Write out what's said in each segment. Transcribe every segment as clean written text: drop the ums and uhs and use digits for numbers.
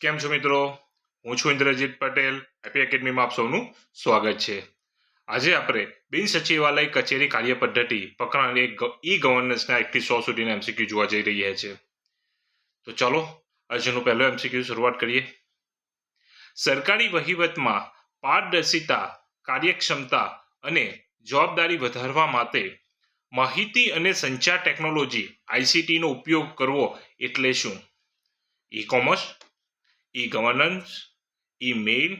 કેમ છો મિત્રો? હું છું ઇન્દ્રજીત પટેલ. હેપી એકેડમીમાં આપ સૌનું સ્વાગત છે. આજે આપણે બિન સચિવાલય કચેરી કાર્ય પદ્ધતિ પ્રકરણ એક ઈ ગવર્નન્સના 1 થી 100 સુધીના એમસીક્યુ જોવા જઈ રહ્યા છે. તો ચાલો આજનો પહેલો એમસીક્યુ શરૂઆત કરીએ. સરકારી વહીવટમાં પારદર્શિતા, કાર્યક્ષમતા અને જવાબદારી વધારવા માટે માહિતી અને સંચાર ટેકનોલોજી આઈસીટી નો ઉપયોગ કરવો એટલે શું? ઈ કોમર્સ, ઈ ગવર્નન્સ, ઈ મેઇલ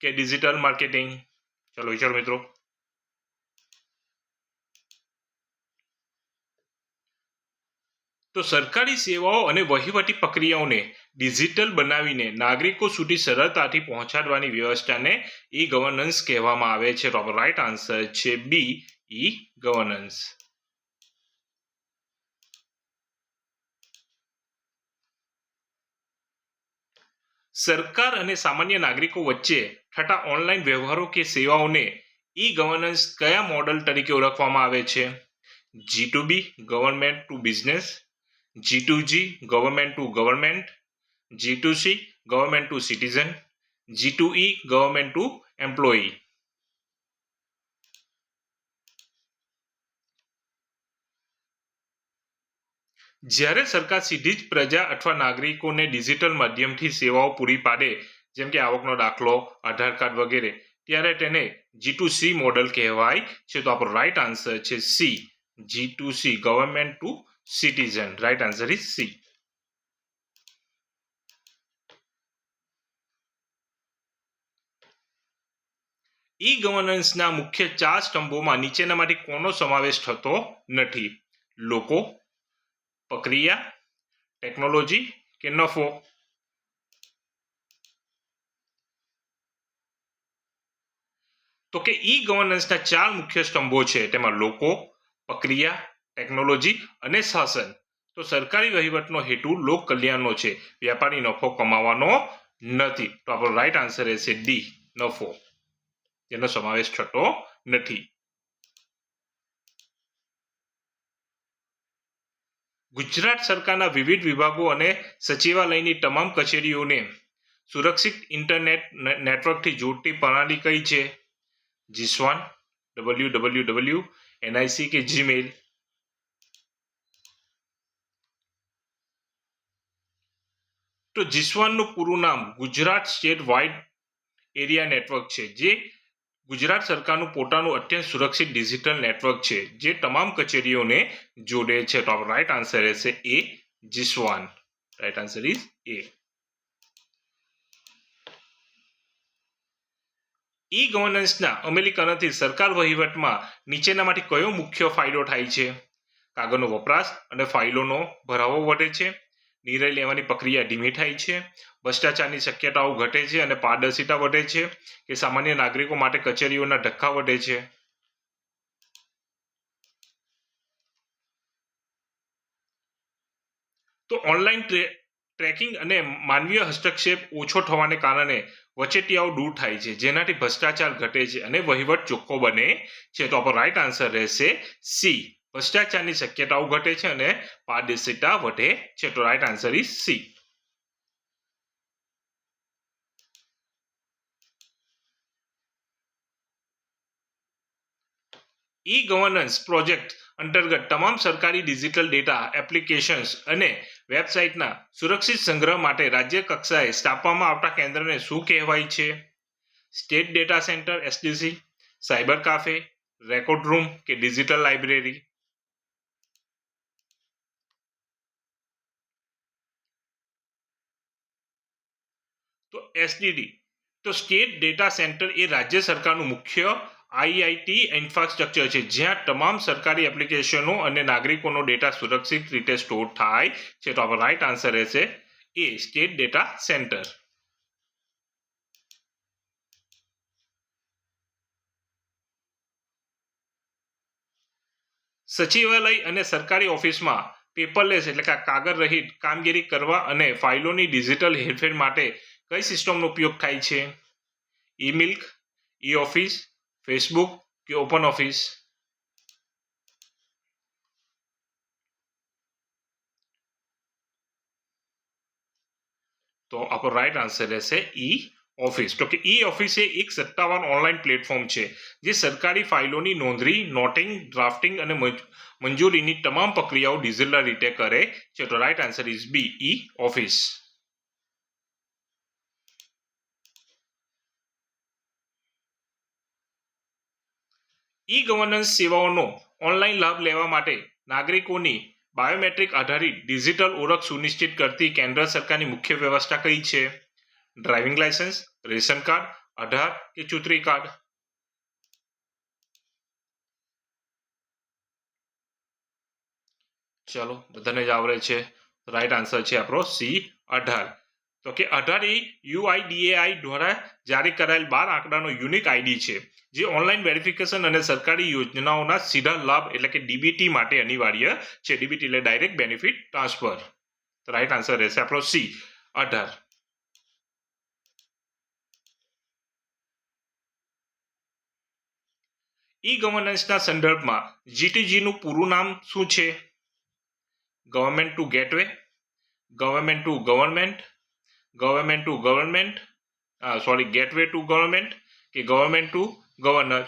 કે ડિજિટલ માર્કેટિંગ? ચલો વિચારો મિત્રો. તો સરકારી સેવાઓ અને વહીવટી પ્રક્રિયાઓને ડિજિટલ બનાવીને નાગરિકો સુધી સરળતાથી પહોંચાડવાની વ્યવસ્થાને ઈ ગવર્નન્સ કહેવામાં આવે છે. તો રાઈટ આન્સર છે બી, ઈ ગવર્નન્સ. સરકાર અને સામાન્ય નાગરિકો વચ્ચે થતા ઓનલાઈન વ્યવહારો કે સેવાઓને ઈ ગવર્નન્સ કયા મોડલ તરીકે ઓળખવામાં આવે છે? G2B government to business, G2G government to government, G2C government to citizen, G2E government to employee. જ્યારે સરકાર સીધી જ પ્રજા અથવા નાગરિકોને ડિજિટલ માધ્યમથી સેવાઓ પૂરી પાડે, જેમ કે આવકનો દાખલો, આધાર કાર્ડ વગેરે, ત્યારે તેને G2C મોડલ કહેવાય છે. તો આપણો રાઈટ આન્સર છે C, G2C government to citizen. Right answer is C. ઈ ગવર્નન્સના મુખ્ય 4 સ્તંભોમાં નીચેનામાંથી કોનો સમાવેશ થતો નથી? લોકો, પ્રક્રિયા, ટેકનોલોજી કે નફો? તો કે ઈ ગવર્નન્સના 4 મુખ્ય સ્તંભો છે. તેમાં લોકો, પ્રક્રિયા, ટેકનોલોજી અને શાસન. તો સરકારી વહીવટનો હેતુ લોક કલ્યાણનો છે, વ્યાપારી નફો કમાવાનો નથી. તો આપણો રાઈટ આન્સર રહેશે ડી, નફો. તેનો સમાવેશ થતો નથી. ગુજરાત સરકારના વિવિધ વિભાગો અને સચિવાલયની તમામ કચેરીઓને સુરક્ષિત ઇન્ટરનેટ નેટવર્કથી જોડતી પ્રણાલી કઈ છે? જીસ્વાન, www, NIC કે જીમેલ? તો જીસ્વાનનું પૂરું નામ Gujarat state wide area network છે, જે ગુજરાત સરકારનું પોતાનું અત્યંત સુરક્ષિત ડિજિટલ નેટવર્ક છે, જે તમામ કચેરીઓને જોડે છે. તો રાઈટ આન્સર રહેશે એ, જીસ્વાન. Right answer is A. E ગવર્નન્સના અમલીકરણથી સરકાર વહીવટમાં નીચેનામાંથી કયો મુખ્ય ફાયદો થાય છે? કાગળનો વપરાશ અને ફાઇલોનો ભરાવો વધે છે, નિર્ણય લેવાની પ્રક્રિયા ધીમી થાય છે, ભ્રષ્ટાચારની શક્યતાઓ ઘટે છે અને પારદર્શિતા વધે છે, કે સામાન્ય નાગરિકો માટે કચેરીઓના ધક્કા વધે છે? તો ઓનલાઈન ટ્રેકિંગ અને માનવીય હસ્તક્ષેપ ઓછો થવાને કારણે વચેટિયાઓ દૂર થાય છે, જેનાથી ભ્રષ્ટાચાર ઘટે છે અને વહીવટ ચોખ્ખો બને છે. તો આપણો રાઈટ આન્સર રહેશે સી, ભ્રષ્ટાચારની શક્યતાઓ ઘટે છે અને પારદર્શિતા વધે છે. તો right answer is C. E governance project અંતર્ગત તમામ સરકારી ડિજિટલ ડેટા એપ્લિકેશન્સ અને વેબસાઇટના સુરક્ષિત સંગ્રહ માટે રાજ્ય કક્ષાએ સ્થાપવામાં આવતા કેન્દ્રને શું કહેવાય છે? State data centre SDC, cyber cafe, record room કે ડિજિટલ લાઇબ્રેરી? તો SDD, તો સ્ટેટ ડેટા સેન્ટર એ રાજ્ય સરકારનું મુખ્ય IIT ઇન્ફ્રાસ્ટ્રક્ચર છે, જ્યાં તમામ સરકારી એપ્લિકેશનો અને નાગરિકોનો ડેટા સુરક્ષિત રીતે સ્ટોર થાય છે. તો આપણો રાઈટ આન્સર રહેશે એ, સ્ટેટ ડેટા સેન્ટર. સચિવાલય અને સરકારી ઓફિસમાં પેપરલેસ એટલે કે કાગળ રહિત કામગીરી કરવા અને ફાઇલોની ડિજિટલ હેરફેર માટે કઈ સિસ્ટમનો ઉપયોગ થાય છે? ઈ મિલ્ક, ઈ ઓફિસ, ફેસબુક કે ઓપન ઓફિસ? તો આપણો રાઈટ આન્સર રહેશે ઈ ઓફિસ. તો કે ઈ ઓફિસ એ એક સત્તાવાર ઓનલાઈન પ્લેટફોર્મ છે જે સરકારી ફાઇલોની નોંધણી, નોટિંગ, ડ્રાફ્ટિંગ અને મંજૂરીની તમામ પ્રક્રિયાઓ ડિજિટલ રીતે કરે છે. તો right answer is B, e office. E governance સેવાઓનો ઓનલાઈન લાભ લેવા માટે નાગરિકોની બાયોમેટ્રિક આધારિત ડિજિટલ ઓળખ સુનિશ્ચિત કરતી કેન્દ્ર સરકારની મુખ્ય વ્યવસ્થા કઈ છે? ડ્રાઇવિંગ લાયસન્સ, રેશન કાર્ડ, આધાર કે ચૂંટણી કાર્ડ? ચલો, બધાને જ આવડે છે. રાઈટ આન્સર છે આપણો સી, આધાર. તો કે આધાર એ યુઆઈડીએઆઈ દ્વારા જારી કરાયેલ 12 આંકડાનો યુનિક આઈડી છે જે ઓનલાઈન વેરિફિકેશન અને સરકારી યોજનાઓના સીધા લાભ એટલે કે ડીબીટી માટે અનિવાર્ય છે. ડીબીટી એટલે direct benefit transfer. Right answer રહેશે આપણો સી, આધાર. ઈ ગવર્નન્સના સંદર્ભમાં જીટીજીનું પૂરું નામ શું છે? Government to gateway, government to government, government to government, gateway to government કે ગવર્નમેન્ટ ટુ ગવર્નર?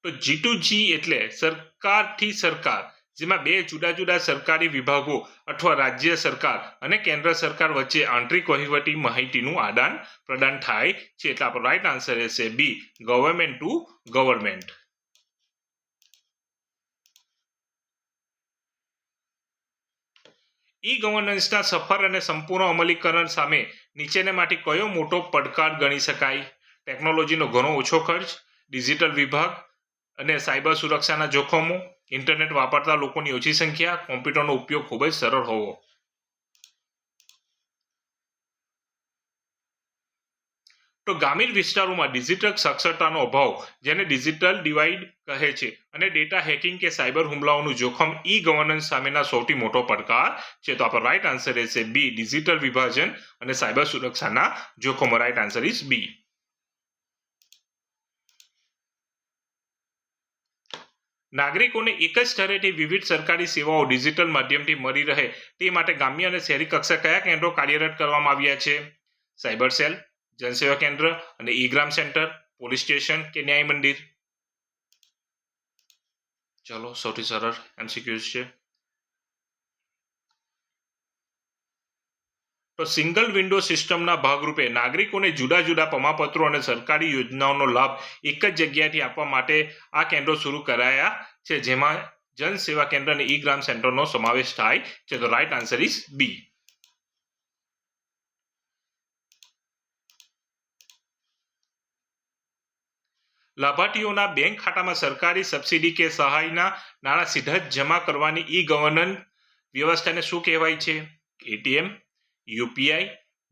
તો G2G એટલે સરકારથી સરકાર, જેમાં બે જુદા જુદા સરકારી વિભાગો અથવા રાજ્ય સરકાર અને કેન્દ્ર સરકાર વચ્ચે આંતરિક વહીવટી માહિતીનું આદાન પ્રદાન થાય છે. એટલે આપણો રાઈટ આન્સર રહેશે બી, ગવર્નમેન્ટ ટુ ગવર્નમેન્ટ. ઈ ગવર્નન્સના સફળ અને સંપૂર્ણ અમલીકરણ સામે નીચેનામાંથી કયો મોટો પડકાર ગણી શકાય? ટેકનોલોજીનો ઘણો ઓછો ખર્ચ, ડિજિટલ વિભાગ અને સાયબર સુરક્ષાના જોખમો, ઇન્ટરનેટ વાપરતા લોકોની ઓછી સંખ્યા, કોમ્પ્યુટરનો ઉપયોગ ખૂબ જ સરળ હોવો. તો ગ્રામીણ વિસ્તારોમાં ડિજિટલ સાક્ષરતાનો અભાવ, જેને ડિજિટલ ડિવાઇડ કહે છે, અને ડેટા હેકિંગ કે સાયબર હુમલાઓનું જોખમ ઈ ગવર્નન્સ સામેના સૌથી મોટો પડકાર છે. તો આપણો રાઈટ આન્સર રહેશે બી, ડિજિટલ વિભાજન અને સાયબર સુરક્ષાના જોખમો. Right answer is B. નાગરિકોને એક જ સ્થળેથી વિવિધ સરકારી સેવાઓ ડિજિટલ માધ્યમથી મળી રહે તે માટે ગ્રામ્ય અને શહેરી કક્ષા કયા કેન્દ્રો કાર્યરત કરવામાં આવ્યા છે? સાયબર સેલ, જનસેવા કેન્દ્ર અને ઈ ગ્રામ સેન્ટર, પોલીસ સ્ટેશન કે ન્યાય મંદિર? ચલો, સૌથી સરળ એમસીક્યુઝ છે. તો સિંગલ વિન્ડો સિસ્ટમના ભાગરૂપે નાગરિકોને જુદા જુદા પ્રમાણપત્રો અને સરકારી યોજનાઓનો લાભ એક જ જગ્યાએથી આપવા માટે આ કેન્દ્રો શરૂ કરાયા છે, જેમાં જન સેવા કેન્દ્ર અને ઈ ગ્રામ સેન્ટરનો સમાવેશ થાય છે. તો રાઈટ આન્સર ઇઝ બી. લાભાર્થીઓના બેંક ખાતામાં સરકારી સબસિડી કે સહાયના નાણાં સીધા જ જમા કરવાની ઈ ગવર્નન્સ વ્યવસ્થાને શું કહેવાય છે? ATM, UPI,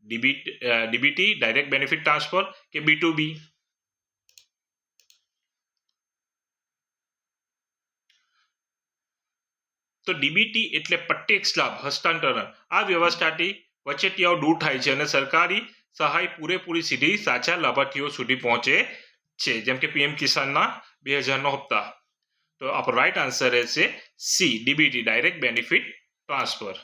DBT direct benefit transfer કે B2B? તો ડીબીટી એટલે પ્રત્યક્ષ લાભ હસ્તાંતરણ. આ વ્યવસ્થાથી વચેટિયાઓ દૂર થાય છે અને સરકારી સહાય પૂરેપૂરી સીધી સાચા લાભાર્થીઓ સુધી પહોંચે છે, જેમ કે પીએમ કિસાનના 2000નો હપ્તા. તો આપણો રાઈટ આન્સર રહેશે C, DBT direct benefit transfer.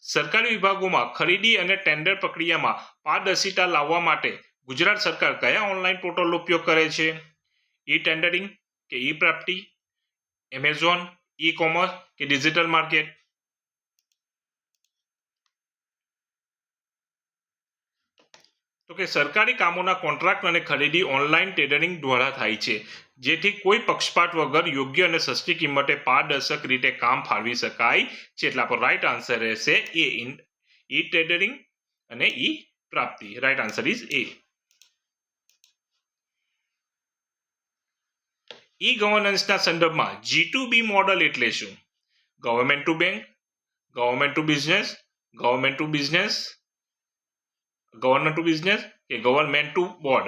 સરકારી વિભાગોમાં ખરીદી અને ટેન્ડર પ્રક્રિયામાં પારદર્શિતા લાવવા માટે ગુજરાત સરકાર કયા ઓનલાઈન પોર્ટલનો ઉપયોગ કરે છે? ઈ ટેન્ડરિંગ કે ઈ પ્રાપ્તિ, એમેઝોન, ઈ કોમર્સ કે ડિજિટલ માર્કેટ? તો કે સરકારી કામોના કોન્ટ્રાક્ટ અને ખરીદી ઓનલાઈન ટેન્ડરિંગ દ્વારા થાય છે, જેથી કોઈ પક્ષપાત વગર યોગ્ય અને સસ્તી કિંમતે પારદર્શક રીતે કામ ફાળવી શકાય છે. એટલે આપણો રાઈટ આન્સર રહેશે એ, ઈ ટેન્ડરિંગ અને ઈ પ્રાપ્તિ. Right answer is A. E ગવર્નન્સના સંદર્ભમાં G2B મોડલ એટલે શું? Government to bank, government to business, government to business, governor to business કે ગવર્નમેન્ટ ટુ બોર્ડ?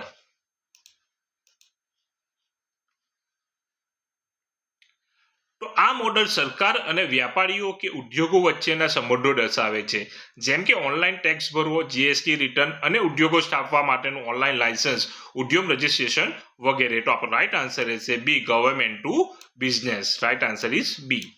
તો આ મોડલ સરકાર અને વ્યાપારીઓ કે ઉદ્યોગો વચ્ચેના સંબંધો દર્શાવે છે, જેમ કે ઓનલાઈન ટેક્સ ભરવો, જીએસટી રિટર્ન અને ઉદ્યોગો સ્થાપવા માટેનું ઓનલાઈન લાયસન્સ, ઉદ્યોગ રજિસ્ટ્રેશન વગેરે. તો આપણો રાઈટ આન્સર રહેશે B, government to business. Right answer is B.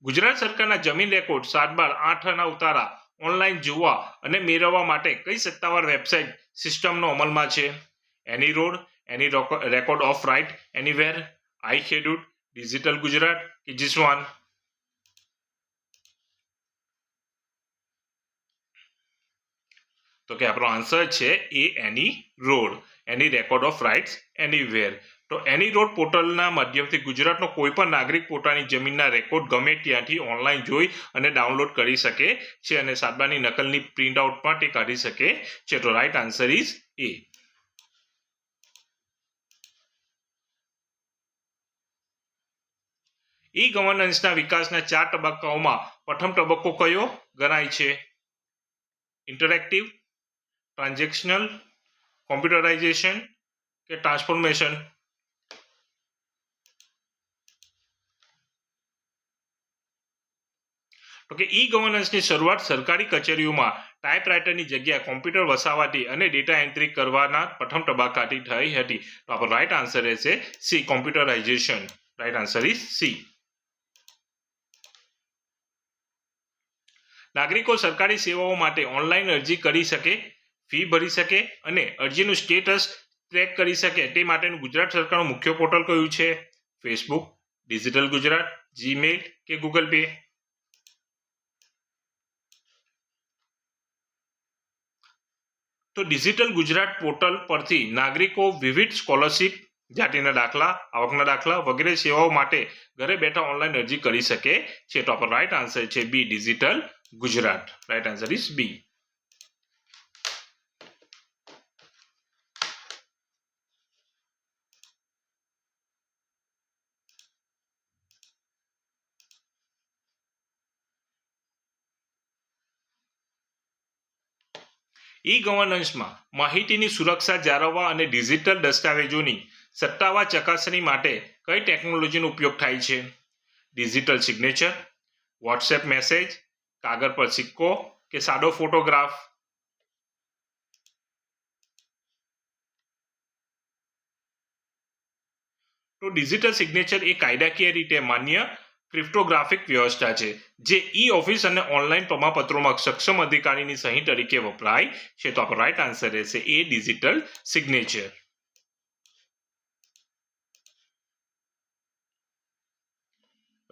Gujarat સરકારના જમીન રેકોર્ડ 7/8 ના ઉતારા ઓનલાઈન જોવા અને મેળવવા માટે કઈ સત્તાવાર વેબસાઇટ સિસ્ટમનો અમલમાં છે? Any road, any record of right anywhere, i Khedut, digital Gujarat કે જીસ્વાન? તો કે આપણો આન્સર છે A, any road, any record of rights anywhere. તો એની રોડ પોર્ટલના માધ્યમથી ગુજરાતનો કોઈ પણ નાગરિક પોતાની જમીનના રેકોર્ડ ગમે ત્યાંથી ઓનલાઈન જોઈ અને ડાઉનલોડ કરી શકે છે અને સાતબાની નકલની પ્રિન્ટ આઉટ પણ તે કાઢી શકે છે. તો right answer is A. E ગવર્નન્સના વિકાસના 4 તબક્કાઓમાં પ્રથમ તબક્કો કયો ગણાય છે? ઇન્ટરેક્ટિવ, ટ્રાન્ઝેક્શનલ, કોમ્પ્યુટરાઇઝેશન કે ટ્રાન્સફોર્મેશન? તો કે ઈ ગવર્નન્સની શરૂઆત સરકારી કચેરીઓમાં ટાઈપરાઇટરની જગ્યાએ કોમ્પ્યુટર વસાવવાથી અને ડેટા એન્ટ્રી કરવાના પ્રથમ તબક્કાથી થઈ હતી. તો આપણો રાઈટ આન્સર રહેશે C, computerization. Right answer is C. નાગરિકો સરકારી સેવાઓ માટે ઓનલાઈન અરજી કરી શકે, ફી ભરી શકે અને અરજીનું સ્ટેટસ ટ્રેક કરી શકે તે માટેનું ગુજરાત સરકારનું મુખ્ય પોર્ટલ કયું છે? ફેસબુક, ડિજિટલ ગુજરાત, જીમેલ કે ગૂગલ પે? તો ડિજિટલ ગુજરાત પોર્ટલ પરથી નાગરિકો વિવિધ સ્કોલરશિપ, જાતિના દાખલા, આવકના દાખલા વગેરે સેવાઓ માટે ઘરે બેઠા ઓનલાઈન અરજી કરી શકે છે. તો આપણો રાઈટ આન્સર છે B, digital Gujarat. Right answer is B. ઈ ગવર્નન્સમાં માહિતીની સુરક્ષા જાળવવા અને ડિજિટલ દસ્તાવેજોની સત્તાવાર ચકાસણી માટે કઈ ટેકનોલોજીનો ઉપયોગ થાય છે? ડિજિટલ સિગ્નેચર, વોટ્સએપ મેસેજ, કાગળ પર સિક્કો કે સાદો ફોટોગ્રાફ? તો ડિજિટલ સિગ્નેચર એ કાયદાકીય રીતે માન્ય ક્રિપ્ટોગ્રાફિક વ્યવસ્થા છે જે ઈ ઓફિસ અને ઓનલાઈન પ્રમાણપત્રોમાં સક્ષમ અધિકારીની સહી તરીકે વપરાય છે. તો આપણો રાઈટ આન્સર રહેશે એ, ડિજિટલ સિગ્નેચર.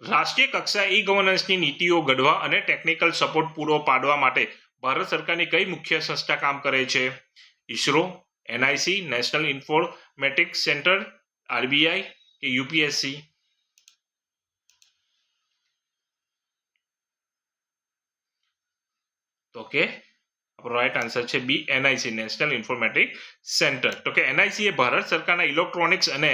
રાષ્ટ્રીય કક્ષાએ ઈ ગવર્નન્સની નીતિઓ ઘડવા અને ટેકનિકલ સપોર્ટ પૂરો પાડવા માટે ભારત સરકારની કઈ મુખ્ય સંસ્થા કામ કરે છે? ISRO, NIC, national informatics centre, RBI કે યુપીએસસી? તો કે આપણો રાઈટ આન્સર છે બી, એનઆઈસી, નેશનલ ઇન્ફોર્મેટિક સેન્ટર. તો કે એનઆઈસી એ ભારત સરકારના ઇલેક્ટ્રોનિક્સ અને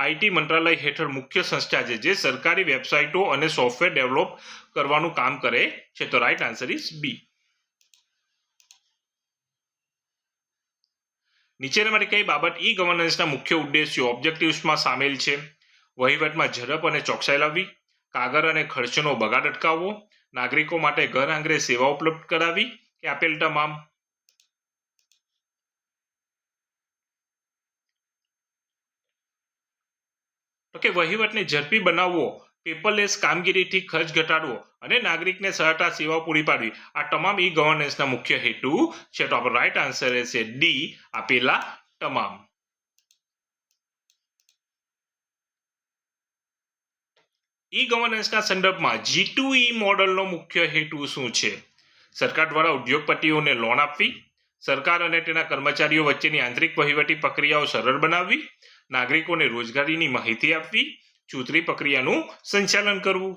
આઈટી મંત્રાલય હેઠળ મુખ્ય સંસ્થા છે જે સરકારી વેબસાઇટો અને સોફ્ટવેર ડેવલપ કરવાનું કામ કરે છે. તો રાઈટ આન્સર ઇઝ બી. નીચેનામાંથી કઈ બાબત ઈ ગવર્નન્સના મુખ્ય ઉદ્દેશ્યો ઓબ્જેક્ટિવ્સમાં સામેલ છે? વહીવટમાં ઝડપ અને ચોકસાઈ લાવવી, કાગળ અને ખર્ચનો બગાડ અટકાવવો, નાગરિકો માટે ઘર આંગણે સેવા ઉપલબ્ધ કરાવી કે આપેલ તમામ? તો કે વહીવટને ઝડપી બનાવવો, પેપરલેસ કામગીરીથી ખર્ચ ઘટાડવો અને નાગરિકને સરળતા સેવાઓ પૂરી પાડવી, આ તમામ ઈ ગવર્નન્સના મુખ્ય હેતુ છે. તો આપણો રાઈટ આન્સર રહેશે ડી, આપેલા તમામ. ઈ ગવર્નન્સના સંદર્ભમાં G2E મોડલનો મુખ્ય હેતુ શું છે? સરકાર દ્વારા ઉદ્યોગપતિઓને લોન આપવી, સરકાર અને તેના કર્મચારીઓ વચ્ચેની આંતરિક વહીવટી પ્રક્રિયાઓ સરળ બનાવવી, નાગરિકોને રોજગારીની માહિતી આપવી, ચૂંટણી પ્રક્રિયાનું સંચાલન કરવું?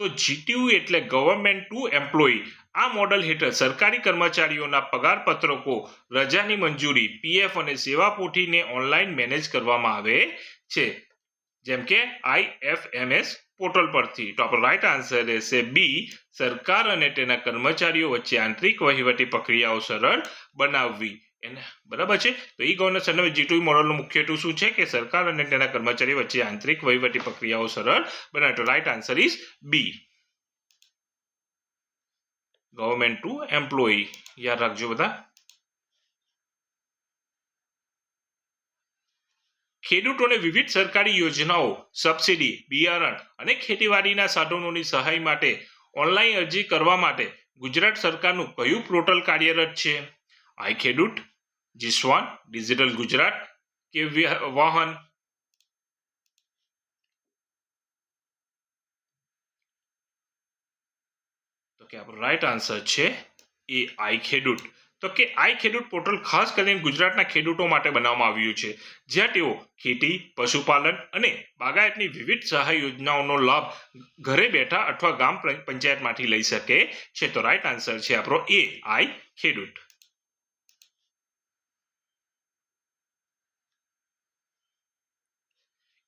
તો G2E એટલે ગવર્મેન્ટ ટુ એમ્પ્લોયી. આ મોડલ હેઠળ સરકારી કર્મચારીઓના પગાર પત્રકો, રજાની મંજૂરી, પીએફ અને સેવા પોથીને ઓનલાઈન મેનેજ કરવામાં આવે છે, જેમ કે IFMS પોર્ટલ પરથી. તો આપણો રાઈટ આન્સર રહેશે બી, સરકાર અને તેના કર્મચારીઓ વચ્ચે આંતરિક વહીવટી પ્રક્રિયાઓ સરળ બનાવવી. એને બરાબર છે. તો ઈ ગવર્નન્સ અને G2E મોડલનો મુખ્ય હેતુ શું છે કે સરકાર અને તેના કર્મચારીઓ વચ્ચે આંતરિક વહીવટી પ્રક્રિયાઓ સરળ બનાવે. તો right answer is B, government to employee. યાદ રાખજો બધા. ખેડૂતોને વિવિધ સરકારી યોજનાઓ, સબસિડી, બિયારણ અને ખેતીવાડીના સાધનોની સહાય માટે ઓનલાઈન અરજી કરવા માટે ગુજરાત સરકારનું કયું પોર્ટલ કાર્યરત છે? આઈ ખેડૂત, જીસ્વાન, ડિજિટલ ગુજરાત કે વાહન? તો કે આપણો રાઈટ આન્સર છે એ, આઈ ખેડૂત. તો કે આઈ ખેડૂત પોર્ટલ ખાસ કરીને ગુજરાતના ખેડૂતો માટે બનાવવામાં આવ્યું છે, જ્યાં તેઓ ખેતી, પશુપાલન અને બાગાયતની વિવિધ સહાય યોજનાઓનો લાભ ઘરે બેઠા અથવા ગામ પંચાયતમાંથી લઈ શકે છે. તો રાઈટ આન્સર છે આપણો એ, આઈ ખેડૂત.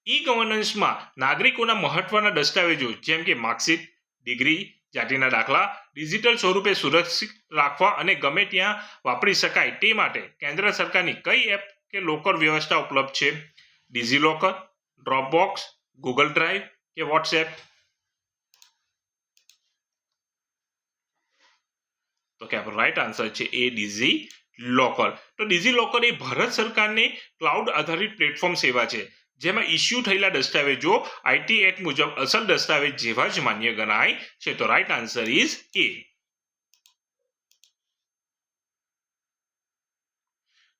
ઈ ગવર્નન્સમાં નાગરિકોના મહત્વના દસ્તાવેજો જેમ કે માર્કશીટ, ડિગ્રી, જાતિના દાખલા ડિજિટલ સ્વરૂપે સુરક્ષિત રાખવા અને ગમે ત્યાં વાપરી શકાય તે માટે કેન્દ્ર સરકારની કઈ એપ કે લોકર વ્યવસ્થા ઉપલબ્ધ છે? ડિજીલોકર, ડ્રોપબોક્સ, ગૂગલ ડ્રાઈવ કે વોટ્સએપ? તો કે આપણો રાઈટ આન્સર છે એ, ડિજીલોકર. તો ડિજીલોકર એ ભારત સરકારની ક્લાઉડ આધારિત પ્લેટફોર્મ સેવા છે, જેમાં ઇસ્યુ થયેલા દસ્તાવેજો આઈટી એક્ટ મુજબ અસલ દસ્તાવેજ જેવા જ માન્ય ગણાય છે. તો right answer is A.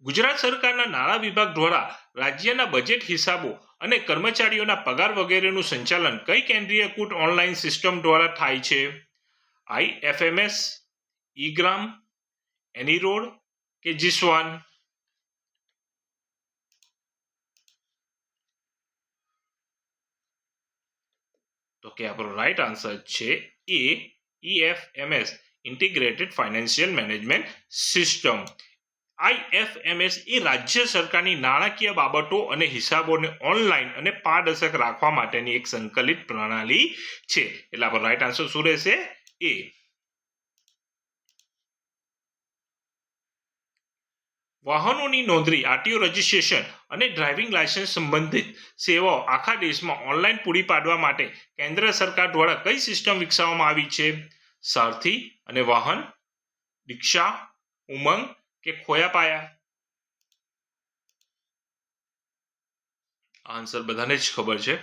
Gujarat સરકારના નાણાં વિભાગ દ્વારા રાજ્યના બજેટ હિસાબો અને કર્મચારીઓના પગાર વગેરેનું સંચાલન કઈ કેન્દ્રીયકૃત ઓનલાઈન સિસ્ટમ દ્વારા થાય છે? IFMS, ઈ-ગ્રામ, એનીરોડ કે જીસ્વાન? તો કે આપણો રાઈટ આન્સર છે એ, IFMS, integrated financial management system. IFMS એ રાજ્ય સરકારની નાણાકીય બાબતો અને હિસાબોને ઓનલાઈન અને પારદર્શક રાખવા માટેની એક સંકલિત પ્રણાલી છે. એટલે આપણો રાઈટ આન્સર શું રહેશે? એ. વાહનોની નોંધણી, આરટીઓ રજીસ્ટ્રેશન અને ડ્રાઇવિંગ લાયસન્સ સંબંધિત સેવાઓ આખા દેશમાં ઓનલાઈન પૂરી પાડવા માટે કેન્દ્ર સરકાર દ્વારા કઈ સિસ્ટમ વિકસાવવામાં આવી છે? સારથી અને વાહન, દીક્ષા, ઉમંગ કે ખોયા પાયા? આન્સર બધાને જ ખબર છે.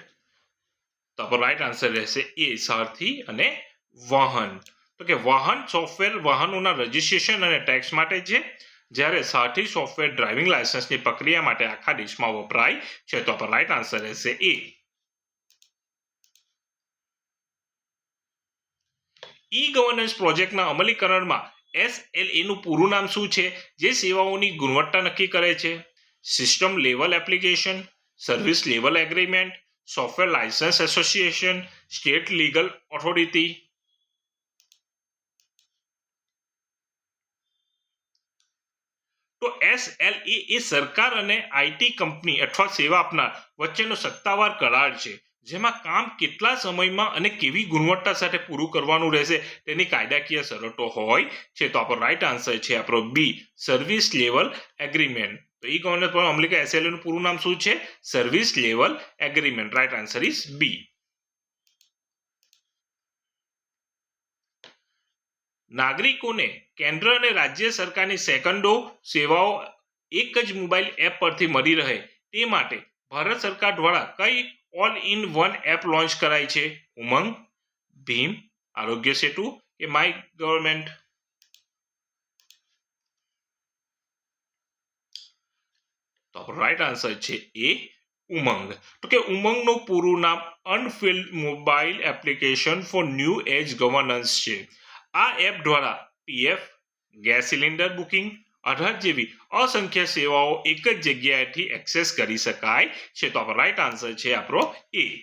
તો આપણો રાઈટ આન્સર રહેશે એ, સારથી અને વાહન. તો કે વાહન સોફ્ટવેર વાહનોના રજીસ્ટ્રેશન અને ટેક્સ માટે છે, જ્યારે સારથી સોફ્ટવેર ડ્રાઇવિંગ લાયસન્સની પ્રક્રિયા માટે આખા દેશમાં વપરાય છે. તો આપણો રાઈટ આન્સર રહેશે એ. ઈ ગવર્નન્સ પ્રોજેક્ટના અમલીકરણમાં SLA નું પૂરું નામ શું છે, જે સેવાઓની ગુણવત્તા નક્કી કરે છે? System level application, service level agreement, software licence association, state legal authority? તો SLA એ સરકાર અને આઈટી કંપની અથવા સેવા આપનાર વચ્ચેનો સત્તાવાર કરાર છે, જેમાં કામ કેટલા સમયમાં અને કેવી ગુણવત્તા સાથે પૂરું કરવાનું રહેશે તેની કાયદાકીય શરતો હોય છે. તો આપણો રાઈટ આન્સર છે આપણો બી, સર્વિસ લેવલ એગ્રીમેન્ટ. તો ઈ ગવર્નન્સ અમલીકરણ SLA નું પૂરું નામ શું છે? Service level agreement. Right answer is B. નાગરિકોને કેન્દ્ર અને રાજ્ય સરકારની સેકન્ડો સેવાઓ એક જ મોબાઈલ એપ પરથી મળી રહે તે માટે ભારત સરકાર દ્વારા કઈ all in one app launch કરાઈ છે? ઉમંગ, ભીમ, આરોગ્ય સેતુ કે માય ગવર્મેન્ટ? તો આપણો રાઈટ આન્સર છે એ, ઉમંગ. તો કે ઉમંગનું પૂરું નામ unified mobile application for new age governance છે. આ એપ દ્વારા PF, gas cylinder booking, Aadhaar જેવી અસંખ્ય સેવાઓ એક જ જગ્યાએથી એક્સેસ કરી શકાય છે. તો આપણો રાઈટ આન્સર છે આપણો એ.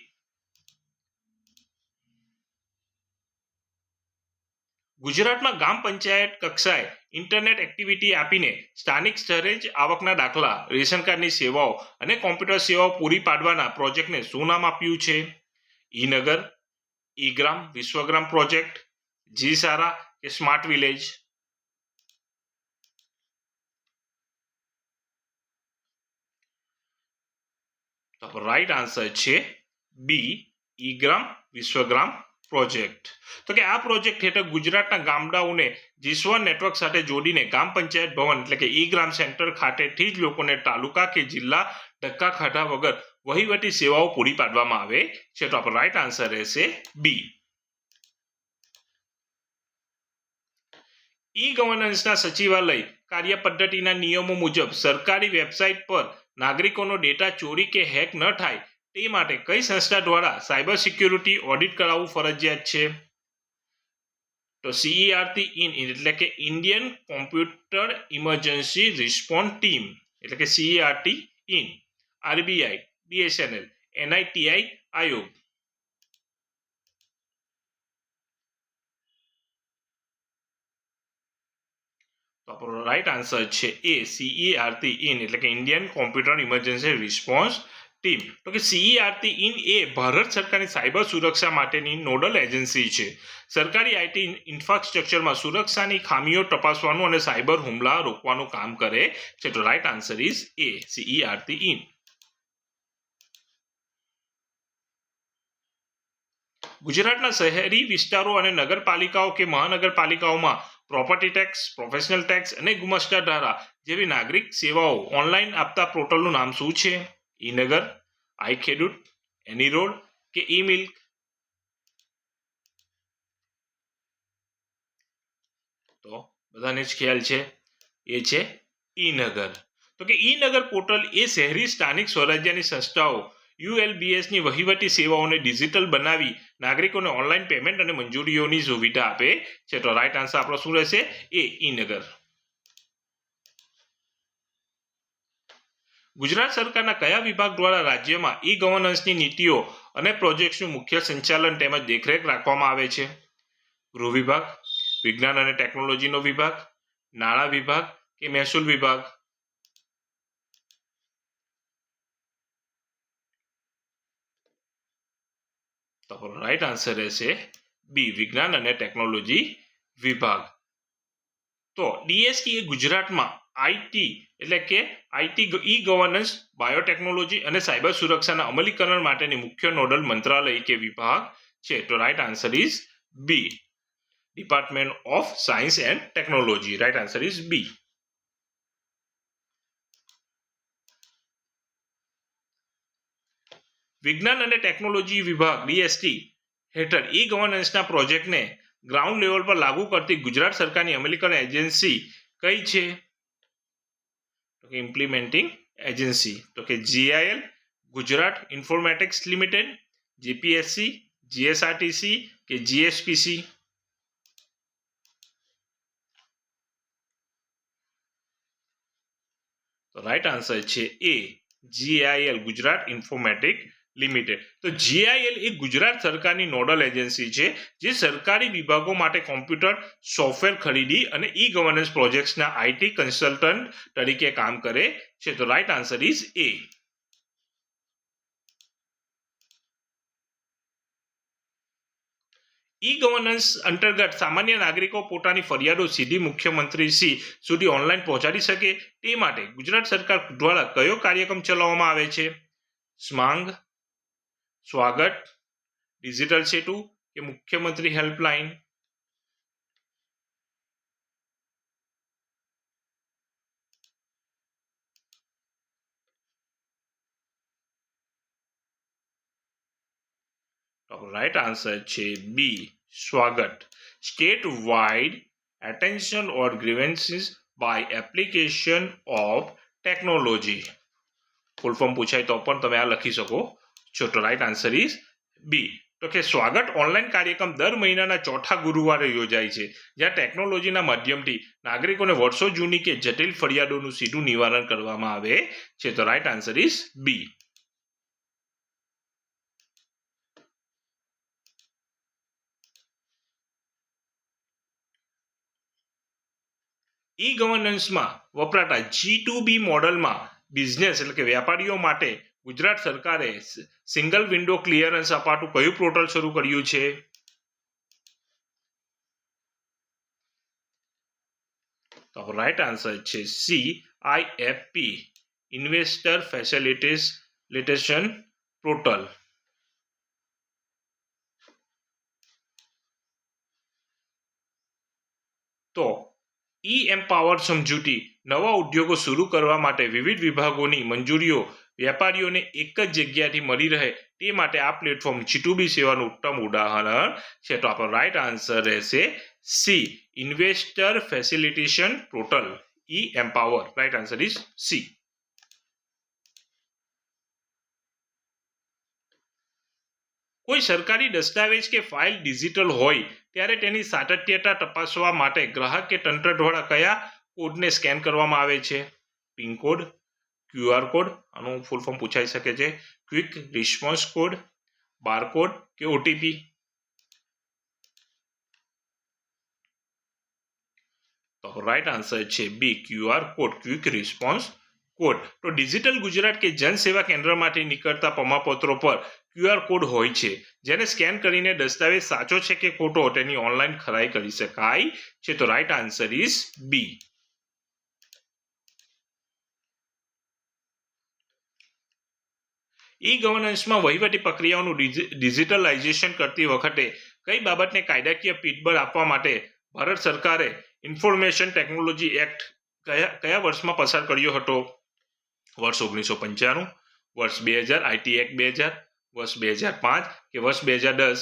ગુજરાતમાં ગ્રામ પંચાયત કક્ષાએ ઇન્ટરનેટ એક્ટિવિટી આપીને સ્થાનિક સ્તરે જ આવકના દાખલા, રેશન કાર્ડની સેવાઓ અને કોમ્પ્યુટર સેવાઓ પૂરી પાડવાના પ્રોજેક્ટને શું નામ આપ્યું છે? ઈ-નગર, ઈ ગ્રામ વિશ્વગ્રામ પ્રોજેક્ટ, જી સારા કે સ્માર્ટ વિલેજ? તો રાઈટ આન્સર છે બી ઈ ગ્રામ વિશ્વગ્રામ પ્રોજેક્ટ. તો કે આ પ્રોજેક્ટ હેઠળ ગુજરાતના ગામડાઓને જીસ્વન નેટવર્ક સાથે જોડીને ગ્રામ પંચાયત ભવન એટલે કે ઈ ગ્રામ સેન્ટર ખાતેથી જ લોકોને તાલુકા કે જિલ્લા ધક્કા ખાધા વગર વહીવટી સેવાઓ પૂરી પાડવામાં આવે છે. તો આપણો રાઈટ આન્સર રહેશે બી. ઈ ગવર્નન્સના સચિવાલય કાર્ય પદ્ધતિના નિયમો મુજબ સરકારી વેબસાઇટ પર નાગરિકોનો ડેટા ચોરી કે હેક ન થાય તે માટે કઈ સંસ્થા દ્વારા સાયબર સિક્યુરિટી ઓડિટ કરાવવું ફરજિયાત છે? તો CERT ઇન એટલે કે Indian computer emergency response team એટલે કે CERT in, RBI, BSNL, NITI આયોગ. તો આપણો રાઈટ આન્સર છે એ CERT ઇન એટલે કે Indian computer emergency response team. તો કે CERT ઇન એ ભારત સરકારની સાયબર સુરક્ષા માટેની નોડલ એજન્સી છે. સરકારી IT ઇન્ફ્રાસ્ટ્રક્ચરમાં સુરક્ષાની ખામીઓ તપાસવાનું અને સાયબર હુમલા રોકવાનું કામ કરે છે. તો right answer is A CERT in. ગુજરાતના શહેરી વિસ્તારો અને નગરપાલિકાઓ કે મહાનગરપાલિકાઓમાં પ્રોપર્ટી ટેક્સ, પ્રોફેશનલ ટેક્સ અને ગુમાસ્તા ધારા જેવી નાગરિક સેવાઓ ઓનલાઈન આપતા પોર્ટલનું નામ શું છે? ઈ-નગર, આઈ ખેડૂત, એની રોડ કે ઈ મિલ્ક? તો બધાને જ ખ્યાલ છે એ છે ઈ-નગર. તો કે ઈ-નગર પોર્ટલ એ શહેરી સ્થાનિક સ્વરાજ્યની સંસ્થાઓ ULBS ની વહીવટી સેવાઓને ડિજિટલ બનાવી નાગરિકોને ઓનલાઈન પેમેન્ટ અને મંજૂરીઓની સુવિધા આપે છે. તો રાઈટ આન્સર આપણો શું રહેશે? એ ઈ-નગર. ગુજરાત સરકારના કયા વિભાગ દ્વારા રાજ્યમાં ઈ ગવર્નન્સની નીતિઓ અને પ્રોજેક્ટ્સનું મુખ્ય સંચાલન તેમજ દેખરેખ રાખવામાં આવે છે? ગૃહ વિભાગ, વિજ્ઞાન અને ટેકનોલોજીનો વિભાગ, નાણાં વિભાગ કે મહેસૂલ વિભાગ? તો રાઈટ આન્સર રહેશે બી વિજ્ઞાન અને ટેકનોલોજી વિભાગ. તો DST એ ગુજરાતમાં IT એટલે કે IT ઈ ગવર્નન્સ, બાયોટેકનોલોજી અને સાયબર સુરક્ષાના અમલીકરણ માટેની મુખ્ય નોડલ મંત્રાલય કે વિભાગ છે. તો right answer is B department of science and technology. Right answer is B. વિજ્ઞાન અને ટેકનોલોજી વિભાગ DST હેઠળ ઈ ગવર્નન્સના પ્રોજેક્ટને ગ્રાઉન્ડ લેવલ પર લાગુ કરતી ગુજરાત સરકારની અમલીકરણ એજન્સી કઈ છે? તો કે ઇમ્પ્લિમેન્ટિંગ એજન્સી. તો કે GIL, Gujarat informatics limited, GPSC, GSRTC કે GSPC? તો રાઈટ આન્સર છે એ GIL, ગુજરાત ઇન્ફોર્મેટિક લિમિટેડ. તો GIL એ ગુજરાત સરકારની નોડલ એજન્સી છે જે સરકારી વિભાગો માટે કોમ્પ્યુટર સોફ્ટવેર ખરીદી અને ઈ ગવર્નન્સ પ્રોજેક્ટ્સના IT કન્સલ્ટન્ટ તરીકે કામ કરે છે. તો right answer is A. E governance અંતર્ગત સામાન્ય નાગરિકો પોતાની ફરિયાદો સીધી મુખ્યમંત્રીશ્રી સુધી ઓનલાઈન પહોંચાડી શકે તે માટે ગુજરાત સરકાર દ્વારા કયો કાર્યક્રમ ચલાવવામાં આવે છે? સ્માંગ, સ્વાગત, ડિજિટલ સેતુ કે મુખ્યમંત્રી હેલ્પલાઇન? રાઈટ આન્સર છે બી સ્વાગત. State wide attention or grievances by application of technology. Full form પૂછાય તો પણ તમે આ લખી શકો છો. તો રાઈટ આન્સર ઇઝ બી. તો કે સ્વાગત ઓનલાઈન કાર્યક્રમ દર મહિનાના ચોથા ગુરુવારે યોજાય છે જ્યાં ટેકનોલોજીના માધ્યમથી નાગરિકોને વર્ષો જૂની કે જટિલ ફરિયાદોનું સીધું નિવારણ કરવામાં આવે છે. તો રાઈટ આન્સર ઇઝ બી. ઈ ગવર્નન્સમાં વપરાતા G2B મોડલમાં બિઝનેસ એટલે કે વેપારીઓ માટે ગુજરાત સરકારે સિંગલ વિન્ડો ક્લિયરન્સ અપાતું કયું પોર્ટલ શરૂ કર્યું છે? તો રાઈટ આન્સર છે CIFP ઇન્વેસ્ટર ફેસિલિટેશન પોર્ટલ. તો એમ્પાવર સમજૂતી નવા ઉદ્યોગો શરૂ કરવા માટે વિવિધ વિભાગોની મંજૂરીઓ વેપારીઓને એક જ જગ્યાથી મળી રહે તે માટે આ પ્લેટફોર્મ G2B સેવાનું ઉત્તમ ઉદાહરણ છે. તો આપણો રાઈટ આન્સર રહેશે C investor facilitation portal empower. Right answer is C. કોઈ સરકારી દસ્તાવેજ કે ફાઇલ ડિજિટલ હોય ત્યારે તેની સાતત્યતા તપાસવા માટે ગ્રાહક કે તંત્ર દ્વારા કયા કોડને સ્કેન કરવામાં આવે છે? પિન કોડ, QR કોડ, આનું ફૂલ ફોર્મ પૂછાઈ શકે છે, ક્વિક રિસ્પોન્સ કોડ, બારકોડ કે OTP? તો રાઈટ આન્સર છે બી QR code, quick response code. તો ડિજિટલ ગુજરાત કે જન સેવા કેન્દ્રમાંથી નીકળતા પ્રમાણપત્રો પર QR કોડ હોય છે જેને સ્કેન કરીને દસ્તાવેજ સાચો છે કે ખોટો તેની ઓનલાઈન ખરાઈ કરી શકાય છે. તો રાઈટ આન્સર ઇઝ બી. ગવર્નન્સમાં વહીવટી પ્રક્રિયાઓનું ડિજિટલાઇઝેશન કરતી વખતે કઈ બાબતને કાયદાકીય પીઠબળ આપવા માટે ભારત સરકારે ઇન્ફોર્મેશન ટેકનોલોજી એક્ટ કયા વર્ષમાં પસાર કર્યો હતો? વર્ષ 1995, વર્ષ 2000, IT એક્ટ 2000, વર્ષ 2005 કે વર્ષ 2010?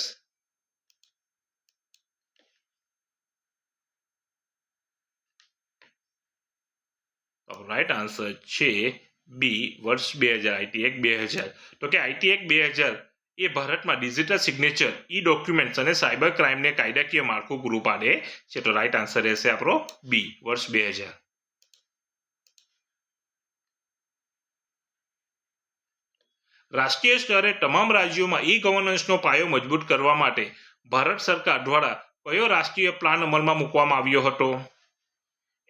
રાઈટ આન્સર છે બી વર્ષ 2000, IT એક્ટ 2000. તો કે IT એક્ટ 2000 એ ભારતમાં ડિજિટલ સિગ્નેચર, ડોક્યુમેન્ટ્સ અને સાયબર ક્રાઇમને કાયદાકીય માળખું પૂરું પાડે છે. તો રાઈટ આન્સર રહેશે આપણો બી વર્ષ 2000. રાષ્ટ્રીય સ્તરે તમામ રાજ્યોમાં ગવર્નન્સનો પાયો મજબૂત કરવા માટે ભારત સરકાર દ્વારા કયો રાષ્ટ્રીય પ્લાન અમલમાં મૂકવામાં આવ્યો હતો?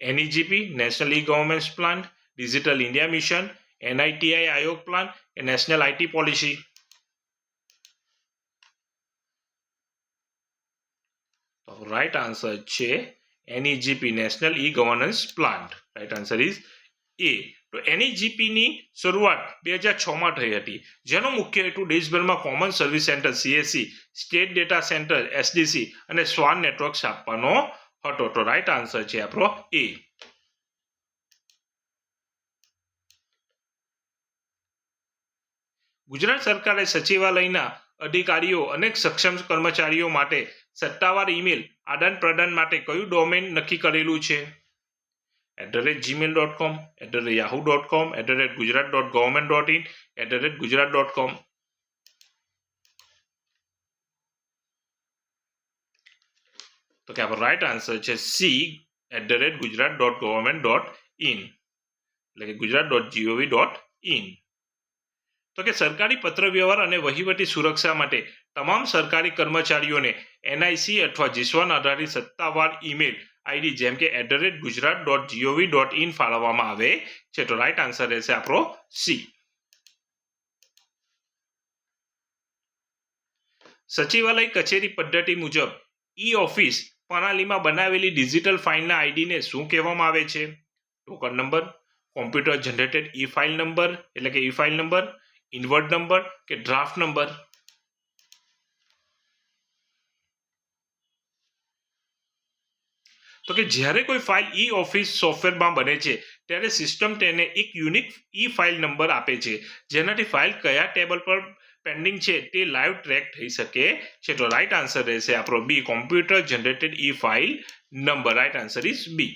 NEGP national governance plan, digital India mission, NITI Aayog plan કે નેશનલ IT પોલિસી? તો રાઈટ આન્સર છે NEGP national governance plan. Right answer is A. તો NEGP ની શરૂઆત 2006માં થઈ હતી જેનો મુખ્ય હેતુ દેશભરમાં common service centre CSC, state data centre SDC અને સ્વાન નેટવર્ક સ્થાપવાનો હતો. તો રાઈટ આન્સર છે આપણો એ. ગુજરાત સરકારે સચિવાલયના અધિકારીઓ અને સક્ષમ કર્મચારીઓ માટે સત્તાવાર ઈમેલ આદાન પ્રદાન માટે કયું ડોમેન નક્કી કરેલું છે? @gmail.com, @yahoo.com, @gujarat.government.in, @gujarat.com? તો કે આપણો રાઈટ આન્સર છે સી @gujarat.government.in, એટલે કે gujarat.gov.in. તો કે સરકારી પત્ર વ્યવહાર અને વહીવટી સુરક્ષા માટે તમામ સરકારી કર્મચારીઓને NIC અથવા જીસ્વાન આધારિત સત્તાવાર ઈમેલ આઈડી જેમ કે @gujarat.gov.in ફાળવવામાં આવે છે. તો રાઈટ આન્સર રહેશે આપણો સી. સચિવાલય કચેરી પદ્ધતિ મુજબ ઓફિસ પ્રણાલીમાં બનાવેલી ડિજિટલ ફાઇલના આઈડીને શું કહેવામાં આવે છે? Token number, computer generated file number એટલે કે ફાઇલ નંબર, ઇન્વર્ટ નંબર કે ડ્રાફ્ટ નંબર? તો કે જ્યારે કોઈ ફાઇલ ઓફિસ સોફ્ટવેરમાં બને છે ત્યારે સિસ્ટમ તેને એક યુનિક ફાઇલ નંબર આપે છે જેનાથી ફાઇલ કયા ટેબલ પર પેન્ડિંગ છે તે લાઈવ ટ્રેક થઈ શકે છે. તો રાઈટ આન્સર રહેશે આપણો B computer generated file number. Right answer is B.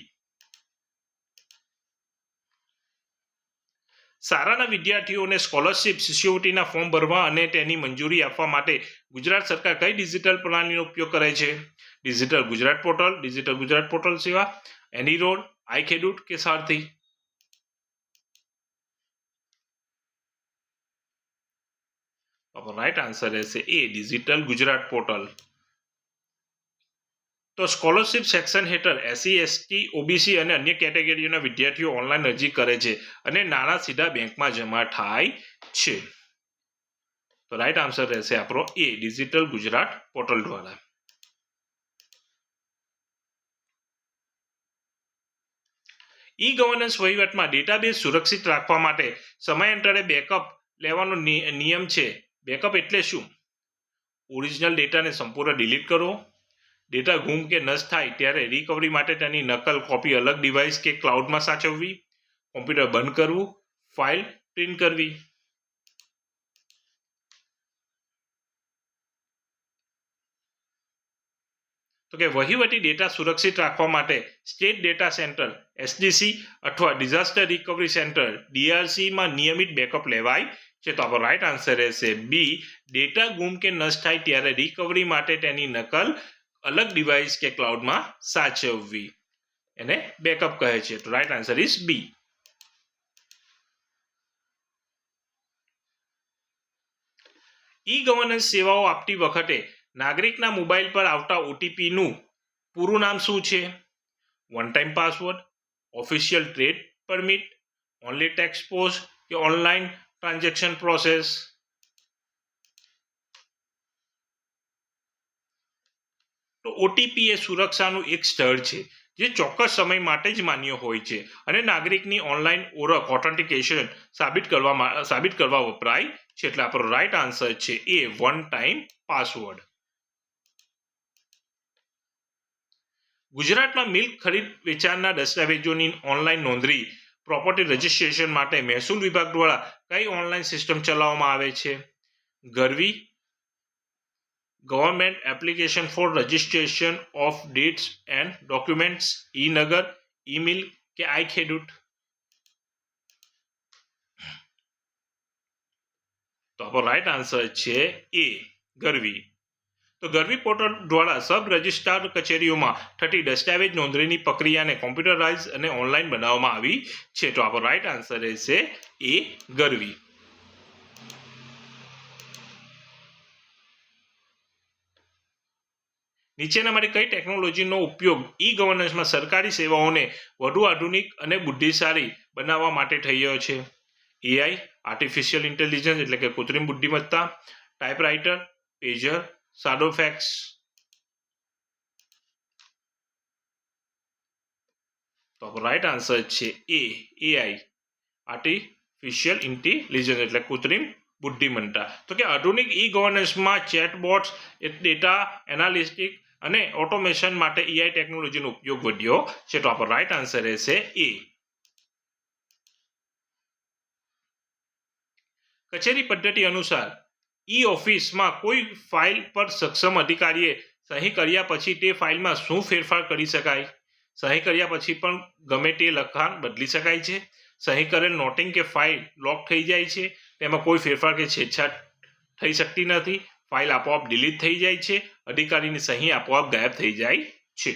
શાળાના વિદ્યાર્થીઓને સ્કોલરશિપ શિષ્યવૃત્તિના ફોર્મ ભરવા અને તેની મંજૂરી આપવા માટે ગુજરાત સરકાર કઈ ડિજિટલ પ્રણાલીનો ઉપયોગ કરે છે? Digital Gujarat portal, digital Gujarat portal સેવા, એનીરોડ, iKeduT કે સારથી? રાઈટ આન્સર રહેશે એ ડિજિટલ ગુજરાત પોર્ટલ. તો સ્કોલરશિપ સેક્શન હેઠળ SC, ST, OBC અને અન્ય કેટેગરીઓના વિદ્યાર્થીઓ ઓનલાઈન અરજી કરે છે અને નાણાં સીધા બેંકમાં જમા થાય છે. તો રાઈટ આન્સર રહેશે આપણો એ, ડિજિટલ ગુજરાત પોર્ટલ દ્વારા. ઈ ગવર્નન્સ વહીવટમાં ડેટાબેઝ સુરક્ષિત રાખવા માટે સમયાંતરે બેકઅપ લેવાનો નિયમ છે. બેકઅપ એટલે શું? ઓરિજિનલ ડેટાને સંપૂર્ણ ડિલીટ કરવો, ડેટા ગુમ કે નષ્ટ થાય ત્યારે રિકવરી માટે તેની નકલ કોપી અલગ ડિવાઇસ કે ક્લાઉડમાં સાચવવી, કોમ્પ્યુટર બંધ કરવું, ફાઇલ પ્રિન્ટ કરવી. તો કે વહીવટી ડેટા સુરક્ષિત રાખવા માટે સ્ટેટ ડેટા સેન્ટર એસડીસી અથવા ડિઝાસ્ટર રિકવરી સેન્ટર ડીઆરસીમાં નિયમિત બેકઅપ લેવાય છે. તો આપણો રાઈટ આન્સર રહેશે બી, ડેટા ગુમ કે નષ્ટ થાય ત્યારે રિકવરી માટે તેની નકલ અલગ ડિવાઇસ કે ક્લાઉડમાં સાચવવી, એને બેકઅપ કહે છે. તો right answer is B. E governance સેવાઓ આપતી વખતે નાગરિકના મોબાઈલ પર આવતા ઓટીપીનું પૂરું નામ શું છે? One time password, official trade permit, only text post કે ઓનલાઈન ટ્રાન્ઝેક્શન પ્રોસેસ? તો ઓટીપી એ સુરક્ષાનું એક સ્તર છે જે ચોક્કસ સમય માટે જ માન્ય હોય છે અને નાગરિકની ઓનલાઈન ઓળખ ઓથેન્ટિકેશન સાબિત કરવા વપરાય છે. એટલે આપણો રાઈટ આન્સર છે એ, વન ટાઈમ પાસવર્ડ. ગુજરાતમાં મિલ્ક ખરીદ વેચાણના દસ્તાવેજોની ઓનલાઈન નોંધણી પ્રોપર્ટી રજિસ્ટ્રેશન માટે મહેસૂલ વિભાગ દ્વારા કઈ ઓનલાઈન સિસ્ટમ ચલાવવામાં આવે છે? Garvi, government application for registration of dates and documents, e Nagar, e milk કે આઈ ખેડૂત? તો આપણો રાઈટ આન્સર છે એ, ગરવી. તો ગરવી પોર્ટલ દ્વારા સબ રજિસ્ટ્રાર કચેરીઓમાં થતી દસ્તાવેજ નોંધણીની પ્રક્રિયાને કોમ્પ્યુટરાઇઝ અને ઓનલાઈન બનાવવામાં આવી છે. તો આપણો રાઈટ આન્સર રહેશે એ, ગરવી. નીચેનામાંથી કઈ ટેકનોલોજીનો ઉપયોગ ઈ ગવર્નન્સમાં સરકારી સેવાઓને વધુ આધુનિક અને બુદ્ધિશાળી બનાવવા માટે થઈ રહ્યો છે? એઆઈ, આર્ટિફિશિયલ ઇન્ટેલિજન્સ એટલે કે કૃત્રિમ બુદ્ધિમત્તા, ટાઈપરાઇટર, પેજર, શાડો ફેક્સ? તો રાઈટ આન્સર છે એ, એઆઈ, આર્ટિફિશિયલ ઇન્ટેલિજન્સ એટલે કૃત્રિમ બુદ્ધિમત્તા. તો કે આધુનિક ઈ ગવર્નન્સમાં ચેટબોટ્સ, ડેટા એનાલિટિક્સ અને ઓટોમેશન માટે એઆઈ ટેકનોલોજીનો ઉપયોગ વધ્યો છે. તો આપણો રાઈટ આન્સર રહેશે એ. કચેરી પદ્ધતિ અનુસાર ઈ ઓફિસમાં કોઈ ફાઇલ પર સક્ષમ અધિકારીએ સહી કર્યા પછી તે ફાઇલમાં શું ફેરફાર કરી શકાય? સહી કર્યા પછી પણ ગમે તે લખાણ બદલી શકાય છે, સહી કરેલ નોટિંગ કે ફાઇલ લોક થઈ જાય છે, તેમાં કોઈ ફેરફાર કે છેડછાડ થઈ શકતી નથી, ફાઇલ આપોઆપ ડિલીટ થઈ જાય છે, અધિકારીની સહી આપોઆપ ગાયબ થઈ જાય છે.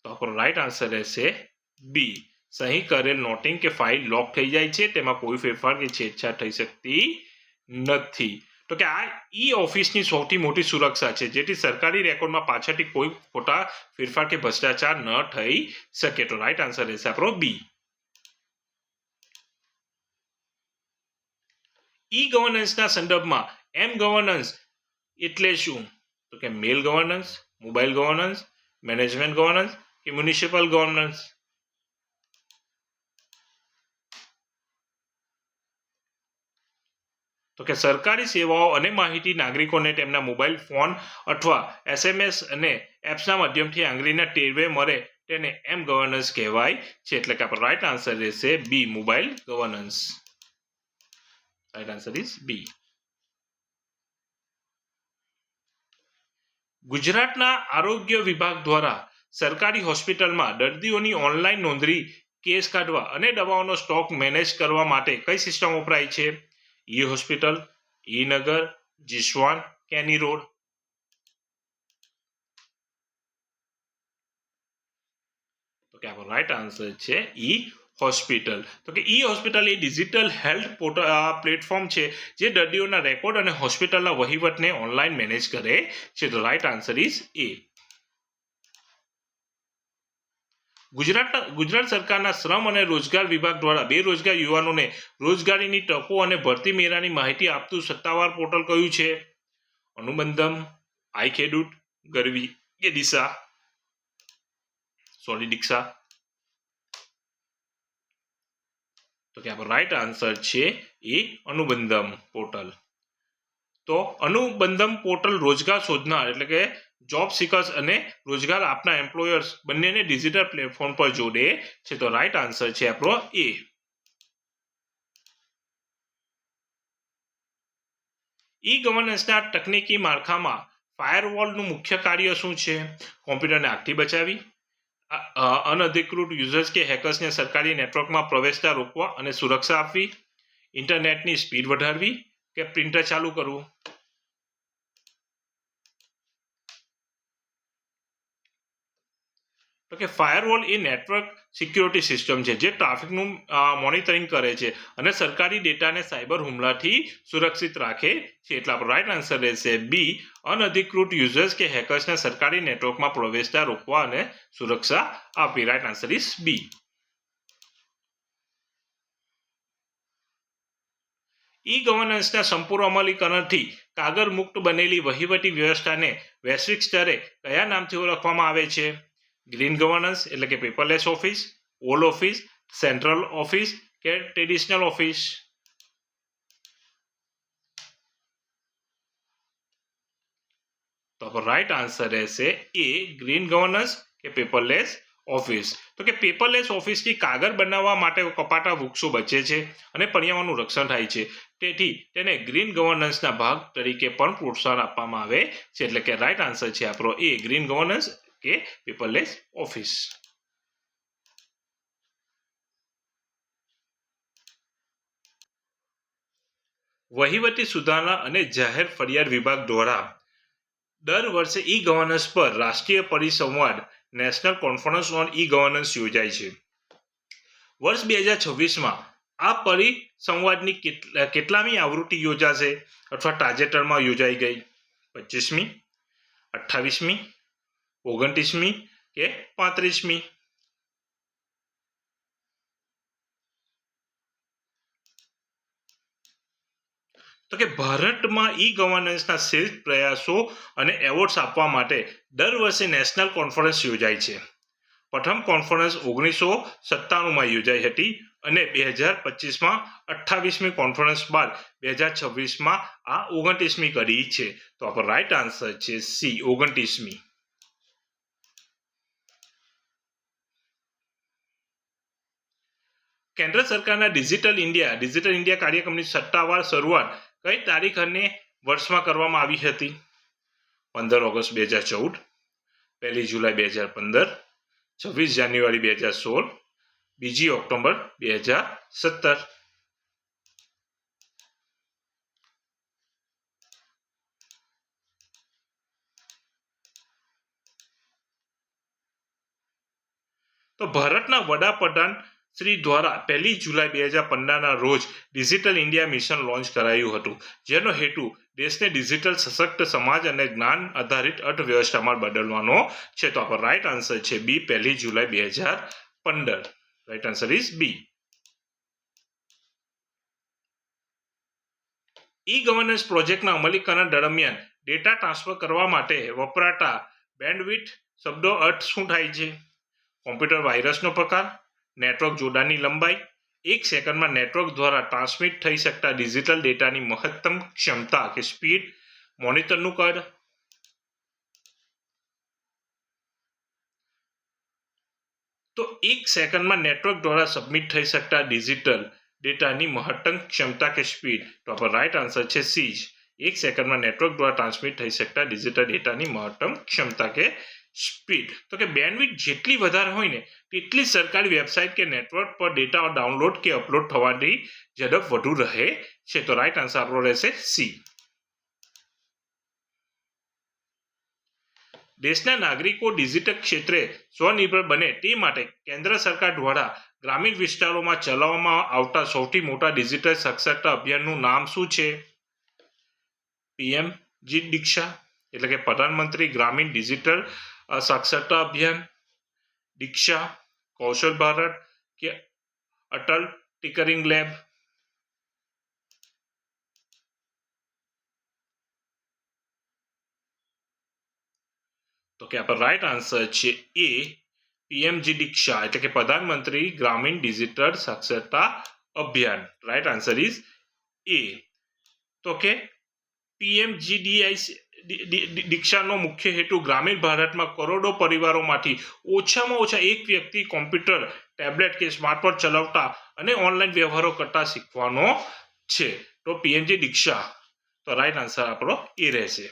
તો આપણો રાઈટ આન્સર રહેશે બી, સહી કરેલ નોટિંગ કે ફાઇલ લોક થઈ જાય છે, તેમાં કોઈ ફેરફાર કે છેડછાડ થઈ શકતી નથી. તો કે આ ઈ ઓફિસની સૌથી મોટી સુરક્ષા છે, જેથી સરકારી રેકોર્ડમાં પાછળથી કોઈ ખોટા ફેરફાર કે ભ્રષ્ટાચાર ન થઈ શકે. તો રાઈટ આન્સર રહેશે આપણો બી. ઈ ગવર્નન્સના સંદર્ભમાં એમ ગવર્નન્સ એટલે શું? તો કે mail governance, mobile governance, management governance કે મ્યુનિસિપલ ગવર્નન્સ? તો કે સરકારી સેવાઓ અને માહિતી નાગરિકોને તેમના મોબાઈલ ફોન અથવા એસએમએસ અને એપ્સના માધ્યમથી આંગળીના ટેરવે મળે તેને એમ ગવર્નન્સ કહેવાય છે. એટલે કે આપણો રાઈટ આન્સર રહેશે B, mobile governance. Right answer is B. ગુજરાતના આરોગ્ય વિભાગ દ્વારા સરકારી હોસ્પિટલમાં દર્દીઓની ઓનલાઈન નોંધણી, કેસ કાઢવા અને દવાઓનો સ્ટોક મેનેજ કરવા માટે કઈ સિસ્ટમ વપરાય છે? ઈ હોસ્પિટલ, ઈ નગર, જીસ્વાન કે એની રોડ? તો કે આપણો રાઈટ આન્સર છે ઈ હોસ્પિટલ. તો કે ઈ હોસ્પિટલ એ ડિજિટલ હેલ્થ પ્લેટફોર્મ છે જે દર્દીઓના રેકોર્ડ અને હોસ્પિટલના વહીવટને ઓનલાઈન મેનેજ કરે છે. તો right answer is A. Gujarat સરકારના શ્રમ અને રોજગાર વિભાગ દ્વારા બેરોજગાર યુવાનોને રોજગારીની તકો અને ભરતી મેળાની માહિતી આપતું સત્તાવાર પોર્ટલ કયું છે? અનુબંધમ, આઈ ખેડૂત, ગરવી કે દિશા? દીક્ષા. તો કે આપણો રાઈટ આન્સર છે એ અનુબંધમ પોર્ટલ. તો અનુબંધમ પોર્ટલ રોજગાર શોધનાર એટલે કે જોબ સિકર્સ અને રોજગાર આપનાર એમ્પ્લોયર્સ બંનેને ડિજિટલ પ્લેટફોર્મ પર જોડે છે. તો રાઈટ આન્સર છે આપણો એ. ઈ ગવર્નન્સના તકનીકી માળખામાં ફાયરવોલનું મુખ્ય કાર્ય શું છે? કોમ્પ્યુટરને આગથી બચાવી, અનધિકૃત યુઝર્સ કે હેકર્સને સરકારી નેટવર્કમાં પ્રવેશતા રોકવા અને સુરક્ષા આપવી, ઇન્ટરનેટની સ્પીડ વધારવી કે પ્રિન્ટર ચાલુ કરવું? તો કે ફાયરવોલ એ નેટવર્ક સિક્યોરિટી સિસ્ટમ છે જે ટ્રાફિકનું મોનિટરિંગ કરે છે અને સરકારી ડેટાને સાયબર હુમલાથી સુરક્ષિત રાખે છે. એટલે આપણો રાઈટ આન્સર રહેશે બી, અનધિકૃત યુઝર્સ કે હેકર્સને સરકારી નેટવર્કમાં પ્રવેશતા રોકવા અને સુરક્ષા આપવી. Right answer is B. E ગવર્નન્સના સંપૂર્ણ અમલીકરણથી કાગળ મુક્ત બનેલી વહીવટી વ્યવસ્થાને વૈશ્વિક સ્તરે કયા નામથી ઓળખવામાં આવે છે? ગ્રીન ગવર્નન્સ એટલે કે paperless office, all office, central office કે ટ્રેડિશનલ ઓફિસ? તો રાઈટ આન્સર રહેશે એ, ગ્રીન ગવર્નન્સ કે પેપરલેસ ઓફિસ. તો કે પેપરલેસ ઓફિસથી કાગળ બનાવવા માટે કપાતા વૃક્ષો બચે છે અને પર્યાવરણનું રક્ષણ થાય છે. તેથી તેને ગ્રીન ગવર્નન્સના ભાગ તરીકે પણ પ્રોત્સાહન આપવામાં આવે છે. એટલે કે રાઈટ આન્સર છે આપણો એ, ગ્રીન ગવર્નન્સ કે પેપરલેસ ઓફિસ. વહીવટી સુધારણા અને જાહેર ફરિયાદ વિભાગ દ્વારા દર વર્ષે ઈ ગવર્નન્સ પર રાષ્ટ્રીય પરિસંવાદ national conference on e governance યોજાય છે. વર્ષ 2026માં આ પરિસંવાદની કેટલામી આવૃત્તિ યોજાશે અથવા તાજેતરમાં યોજાઈ ગઈ? 25મી, 28મી, 29મી કે 35મી? તો કે ભારતમાં ઈ ગવર્નન્સના શ્રેષ્ઠ પ્રયાસો અને એવોર્ડ્સ આપવા માટે દર વર્ષે નેશનલ કોન્ફરન્સ યોજાય છે. પ્રથમ કોન્ફરન્સ 1997માં યોજાઈ હતી અને 2025માં 28મી કોન્ફરન્સ બાદ 2026માં આ 29મી કરી છે. તો આપણો રાઈટ આન્સર છે સી, 29મી. કેન્દ્ર સરકારના ડિજિટલ ઇન્ડિયા કાર્યક્રમની સત્તાવાર શરૂઆત કઈ તારીખ અને વર્ષમાં કરવામાં આવી હતી? 15 ઓગસ્ટ 2014, 1 જુલાઈ 2015, 26 જાન્યુઆરી 2016, 2 ઓક્ટોબર 2017. તો ભારતના વડાપ્રધાન શ્રી દ્વારા 1 જુલાઈ 2015ના રોજ ડિજિટલ ઇન્ડિયા મિશન લોન્ચ કરાયું હતું, જેનો હેતુ દેશને ડિજિટલ સશક્ત સમાજ અને જ્ઞાન આધારિત અર્થવ્યવસ્થામાં બદલવાનો છે. તો આપણો રાઈટ આન્સર છે બી, 1 જુલાઈ 2015. Right answer is B. E governance પ્રોજેક્ટના અમલીકરણ દરમિયાન ડેટા ટ્રાન્સફર કરવા માટે વપરાતા બેન્ડવિડ્થ શબ્દનો અર્થ શું થાય છે? કોમ્પ્યુટર વાયરસનો પ્રકાર, નેટવર્ક જોડાણની લંબાઈ, 1 સેકન્ડમાં નેટવર્ક દ્વારા ટ્રાન્સમિટ થઈ શકતા ડિજિટલ ડેટાની મહત્તમ ક્ષમતા કે સ્પીડ, મોનિટરનું કદ? તો 1 સેકન્ડમાં નેટવર્ક દ્વારા સબમિટ થઈ શકતા ડિજિટલ ડેટાની મહત્તમ ક્ષમતા કે સ્પીડ. તો આપણો રાઈટ આન્સર છે સી, 1 સેકન્ડમાં નેટવર્ક દ્વારા ટ્રાન્સમિટ થઈ શકતા ડિજિટલ ડેટાની મહત્તમ ક્ષમતા કે સ્પીડ. તો કે બેન્ડવિડ્થ જેટલી વધારે હોય ને તેટલી સરકારી વેબસાઇટ કે નેટવર્ક પર ડેટા ડાઉનલોડ કે અપલોડ થવાની ઝડપ વધુ રહે છે. તો રાઈટ આન્સર આપણો રહેશે સી. દેશના નાગરિકો ડિજિટલ ક્ષેત્રે સ્વનિર્ભર બને તે માટે કેન્દ્ર સરકાર દ્વારા ગ્રામીણ વિસ્તારોમાં ચલાવવામાં આવતા સૌથી મોટા ડિજિટલ સાક્ષરતા અભિયાનનું નામ શું છે? પીએમજી દીક્ષા એટલે કે પ્રધાનમંત્રી ગ્રામીણ ડિજિટલ સાક્ષરતા અભિયાન, દીક્ષા કૌશલ ભારત કે અટલ ટિકરિંગ લેબ? તો કે આપણો રાઈટ આન્સર છે એ પીએમજી દીક્ષા એટલે કે પ્રધાનમંત્રી ગ્રામીણ ડિજિટલ સાક્ષરતા અભિયાન. Right answer is A. તો કે પીએમજીડીઆઈ દીક્ષાનો મુખ્ય હેતુ ગ્રામીણ ભારતમાં કરોડો પરિવારોમાંથી ઓછામાં ઓછા એક વ્યક્તિ કોમ્પ્યુટર, ટેબ્લેટ કે સ્માર્ટફોન ચલાવતા અને ઓનલાઈન વ્યવહારો કરતા શીખવાનો છે. તો પીએમજી દીક્ષા તો રાઈટ આન્સર આપણો એ રહેશે.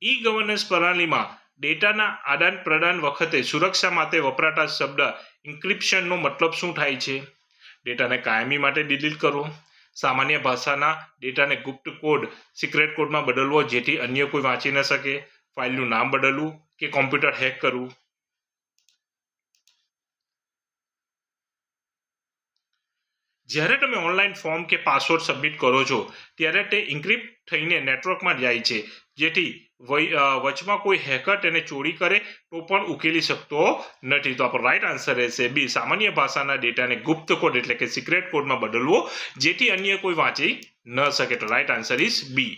ઈ ગવર્નન્સ પ્રણાલીમાં ડેટાના આદાન પ્રદાન વખતે સુરક્ષા માટે વપરાતા શબ્દ ઇન્ક્રિપ્શનનો મતલબ શું થાય છે? ડેટાને કાયમી માટે ડિલીટ કરવો, સામાન્ય ભાષાના ડેટાને ગુપ્ત કોડ સિક્રેટ કોડમાં બદલવો જેથી અન્ય કોઈ વાંચી ન શકે, ફાઇલનું નામ બદલવું કે કોમ્પ્યુટર હેક કરવું? જ્યારે તમે ઓનલાઈન ફોર્મ કે પાસવર્ડ સબમિટ કરો છો ત્યારે તે ઇન્ક્રિપ્ટ થઈને નેટવર્કમાં જાય છે જેથી વચમાં કોઈ હેકર તેને ચોરી કરે તો પણ ઉકેલી શકતો નથી. તો આપણો રાઈટ આન્સર રહેશે બી. સામાન્ય ભાષાના ડેટાને ગુપ્ત કોડ એટલે કે સિક્રેટ કોડમાં બદલવો જેથી અન્ય કોઈ વાંચી ન શકે. તો right answer is B.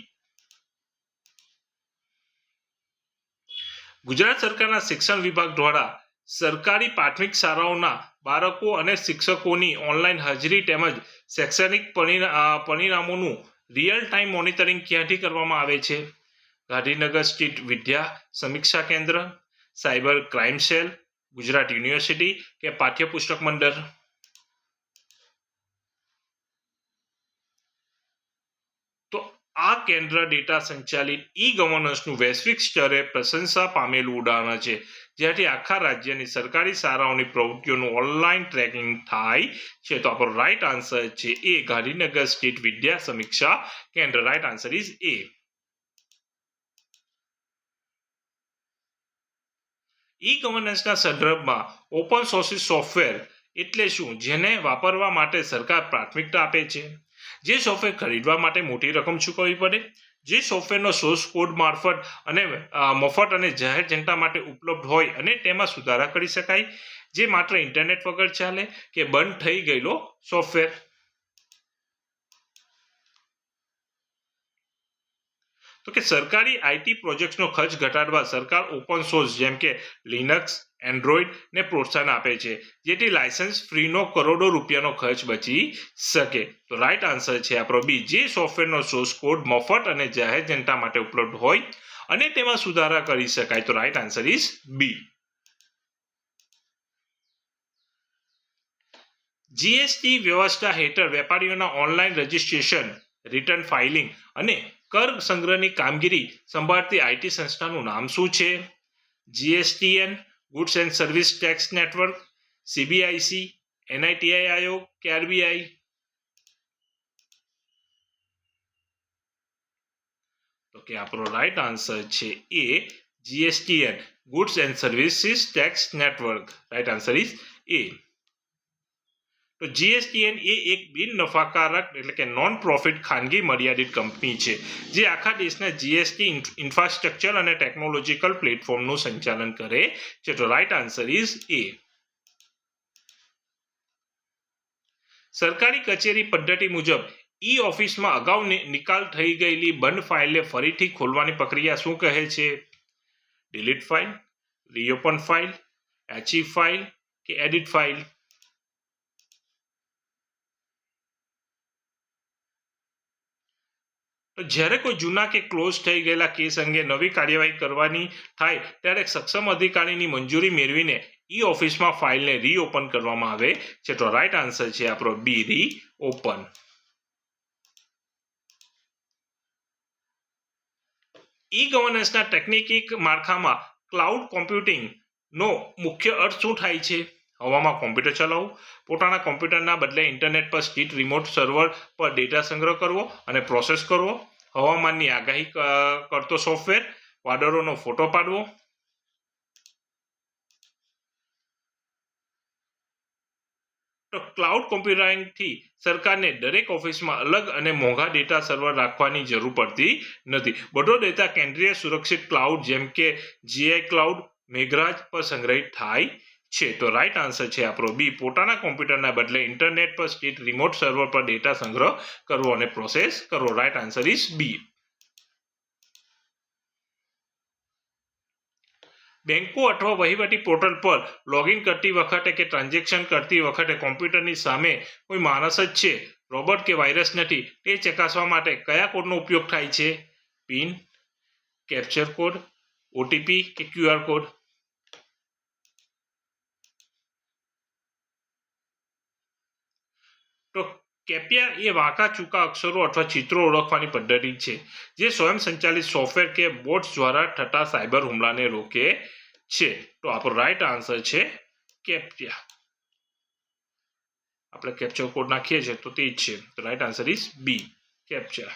Gujarat સરકારના શિક્ષણ વિભાગ દ્વારા સરકારી પ્રાથમિક શાળાઓના બાળકો અને શિક્ષકોની ઓનલાઈન હાજરી તેમજ શૈક્ષણિક પરિણામોનું રિયલ ટાઈમ મોનિટરિંગ ક્યાંથી કરવામાં આવે છે? ગાંધીનગર સ્થિત વિદ્યા સમીક્ષા કેન્દ્ર, cyber crime cell, Gujarat university કે પાઠ્યપુસ્તક મંડળ? તો આ કેન્દ્ર ડેટા સંચાલિત ઈ ગવર્નન્સનું વૈશ્વિક સ્તરે પ્રશંસા પામેલું ઉદાહરણ છે જ્યાંથી આખા રાજ્યની સરકારી શાળાઓની પ્રવૃત્તિઓનું ઓનલાઈન ટ્રેકિંગ થાય છે. તો આપણો રાઈટ આન્સર છે એ ગાંધીનગર સ્થિત વિદ્યા સમીક્ષા કેન્દ્ર. Right answer is A. E ગવર્નન્સના સંદર્ભમાં ઓપન સોર્સ સોફ્ટવેર એટલે શું જેને વાપરવા માટે સરકાર પ્રાથમિકતા આપે છે? જે સોફ્ટવેર ખરીદવા માટે મોટી રકમ ચૂકવવી પડે, જે સોફ્ટવેરનો સોર્સ કોડ મારફત અને મફત અને જાહેર જનતા માટે ઉપલબ્ધ હોય અને તેમાં સુધારા કરી શકાય, જે માત્ર ઇન્ટરનેટ વગર ચાલે કે બંધ થઈ ગયેલો સોફ્ટવેર? તો કે સરકારી આઈટી પ્રોજેક્ટ્સનો ખર્ચ ઘટાડવા સરકાર ઓપન સોર્સ જેમ કે લિનક્સ, એન્ડ્રોઈડ ને પ્રોત્સાહન આપે છે જેથી લાયસન્સ ફ્રીનો કરોડો રૂપિયાનો ખર્ચ બચી શકે. તો રાઈટ આન્સર છે આપણો બી. જે સોફ્ટવેરનો સોર્સ કોડ મફત અને જાહેર જનતા માટે ઉપલબ્ધ હોય અને તેમાં સુધારા કરી શકાય. તો right answer is B. GST વ્યવસ્થા હેઠળ વેપારીઓના ઓનલાઈન રજિસ્ટ્રેશન, રિટર્ન ફાઇલિંગ અને કર સંગ્રહની કામગીરી સંભાળતી આઈટી સંસ્થાનું નામ શું છે? GSTN, goods and service tax network, CBIC, NITI Aayog કે આરબીઆઈ? તો કે આપણો રાઈટ આન્સર છે A GSTN, goods and services tax network. Right answer is A. તો જીએસટીએન એ એક બિન નફાકારક એટલે કે નોન પ્રોફિટ ખાનગી મર્યાદિત કંપની છે જે આખા દેશના જીએસટી ઇન્ફ્રાસ્ટ્રક્ચર અને ટેકનોલોજીકલ પ્લેટફોર્મનું સંચાલન કરે છે. તો રાઈટ આન્સર ઇઝ એ. સરકારી કચેરી પદ્ધતિ મુજબ ઈ ઓફિસમાં અગાઉ નિકાલ થઈ ગયેલી બંધ ફાઇલને ફરીથી ખોલવાની પ્રક્રિયા શું કહે છે? Delete file, reopen file, archive file કે એડિટ ફાઇલ? તો જ્યારે કોઈ જૂના કે ક્લોઝ થઈ ગયેલા કેસ અંગે નવી કાર્યવાહી કરવાની થાય ત્યારે સક્ષમ અધિકારીની મંજૂરી મેળવીને ઈ ઓફિસમાં ફાઇલને રીઓપન કરવામાં આવે છે. તો રાઈટ આન્સર છે આપણો બી, રીઓપન. ઈ ગવર્નન્સના ટેકનિકી માળખામાં ક્લાઉડ કોમ્પ્યુટિંગનો મુખ્ય અર્થ શું થાય છે? હવામાં કોમ્પ્યુટર ચલાવવું, પોતાના કોમ્પ્યુટરના બદલે ઇન્ટરનેટ પર સ્થિત રિમોટ સર્વર પર ડેટા સંગ્રહ કરવો અને પ્રોસેસ કરવો, હવામાનની આગાહી કરતો સોફ્ટવેર, વાદળોનો ફોટો પાડવો? તો ક્લાઉડ કોમ્પ્યુટિંગથી સરકારને દરેક ઓફિસમાં અલગ અને મોંઘા ડેટા સર્વર રાખવાની જરૂર પડતી નથી. બધો ડેટા કેન્દ્રીય સુરક્ષિત ક્લાઉડ જેમ કે જીઆઈ ક્લાઉડ, મેઘરાજ પર સંગ્રહિત થાય છે. તો રાઈટ આન્સર છે આપણો બી. પોતાના કોમ્પ્યુટરના બદલે ઇન્ટરનેટ પર સ્થિત રિમોટ સર્વર પર ડેટા સંગ્રહ કરવો અને પ્રોસેસ કરવો. Right answer is B. બેંકો અથવા વહીવટી પોર્ટલ પર લોગિન કરતી વખતે કે ટ્રાન્ઝેક્શન કરતી વખતે કોમ્પ્યુટરની સામે કોઈ માણસ જ છે, રોબોટ કે વાયરસ નથી, તે ચકાસવા માટે કયા કોડનો ઉપયોગ થાય છે? પિન, કેપ્ચર કોડ, ઓટીપી કે ક્યુઆર કોડ? તો કેપ્યા એ વાંકા ચૂકા અક્ષરો અથવા ચિત્રો ઓળખવાની પદ્ધતિ છે જે સ્વયંસંચાલિત સોફ્ટવેર કે બોટ્સ દ્વારા થતા સાયબર હુમલાને રોકે છે. તો આપણો રાઈટ આન્સર છે કેપ્યા. આપણે કેપ્ચર કોડ નાખીએ છીએ તો તે જ છે. તો right answer is B, captcha.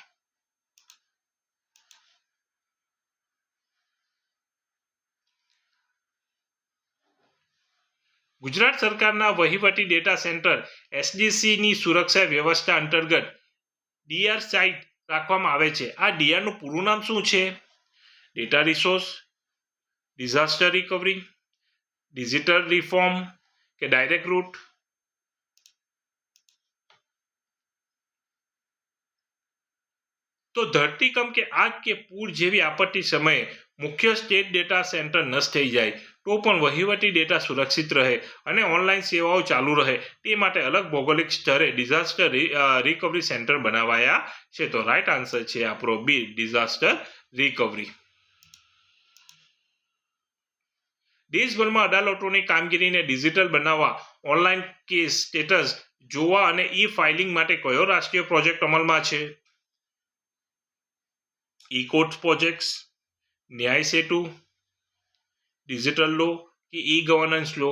Gujarat સરકારના વહીવટી ડેટા સેન્ટર એસડીસીની સુરક્ષા વ્યવસ્થા અંતર્ગત ડીઆર સાઇટ રાખવામાં આવે છે. આ ડીઆરનું પૂરું નામ શું છે? Data resource, disaster recovery, digital reform કે ડાયરેક્ટ રૂટ? તો ધરતીકંપ કે આગ કે પૂર જેવી આપત્તિ સમયે મુખ્ય સ્ટેટ ડેટા સેન્ટર નષ્ટ થઈ જાય તો પણ વહીવટી ડેટા સુરક્ષિત રહે અને ઓનલાઈન સેવાઓ ચાલુ રહે તે માટે અલગ ભૌગોલિક સ્તરે ડિઝાસ્ટર રિકવરી સેન્ટર બનાવાયા છે. તો રાઈટ આન્સર છે આપણો બી, ડિઝાસ્ટર રિકવરી. દેશભરમાં અદાલતોની કામગીરીને ડિજિટલ બનાવવા, ઓનલાઈન કેસ સ્ટેટસ જોવા અને ઈ ફાઇલિંગ માટે કયો રાષ્ટ્રીય પ્રોજેક્ટ અમલમાં છે? ઈ કોર્ટ્સ પ્રોજેક્ટ્સ, ન્યાય સેતુ, ડિજિટલ લો કે ઈ ગવર્નન્સ લો?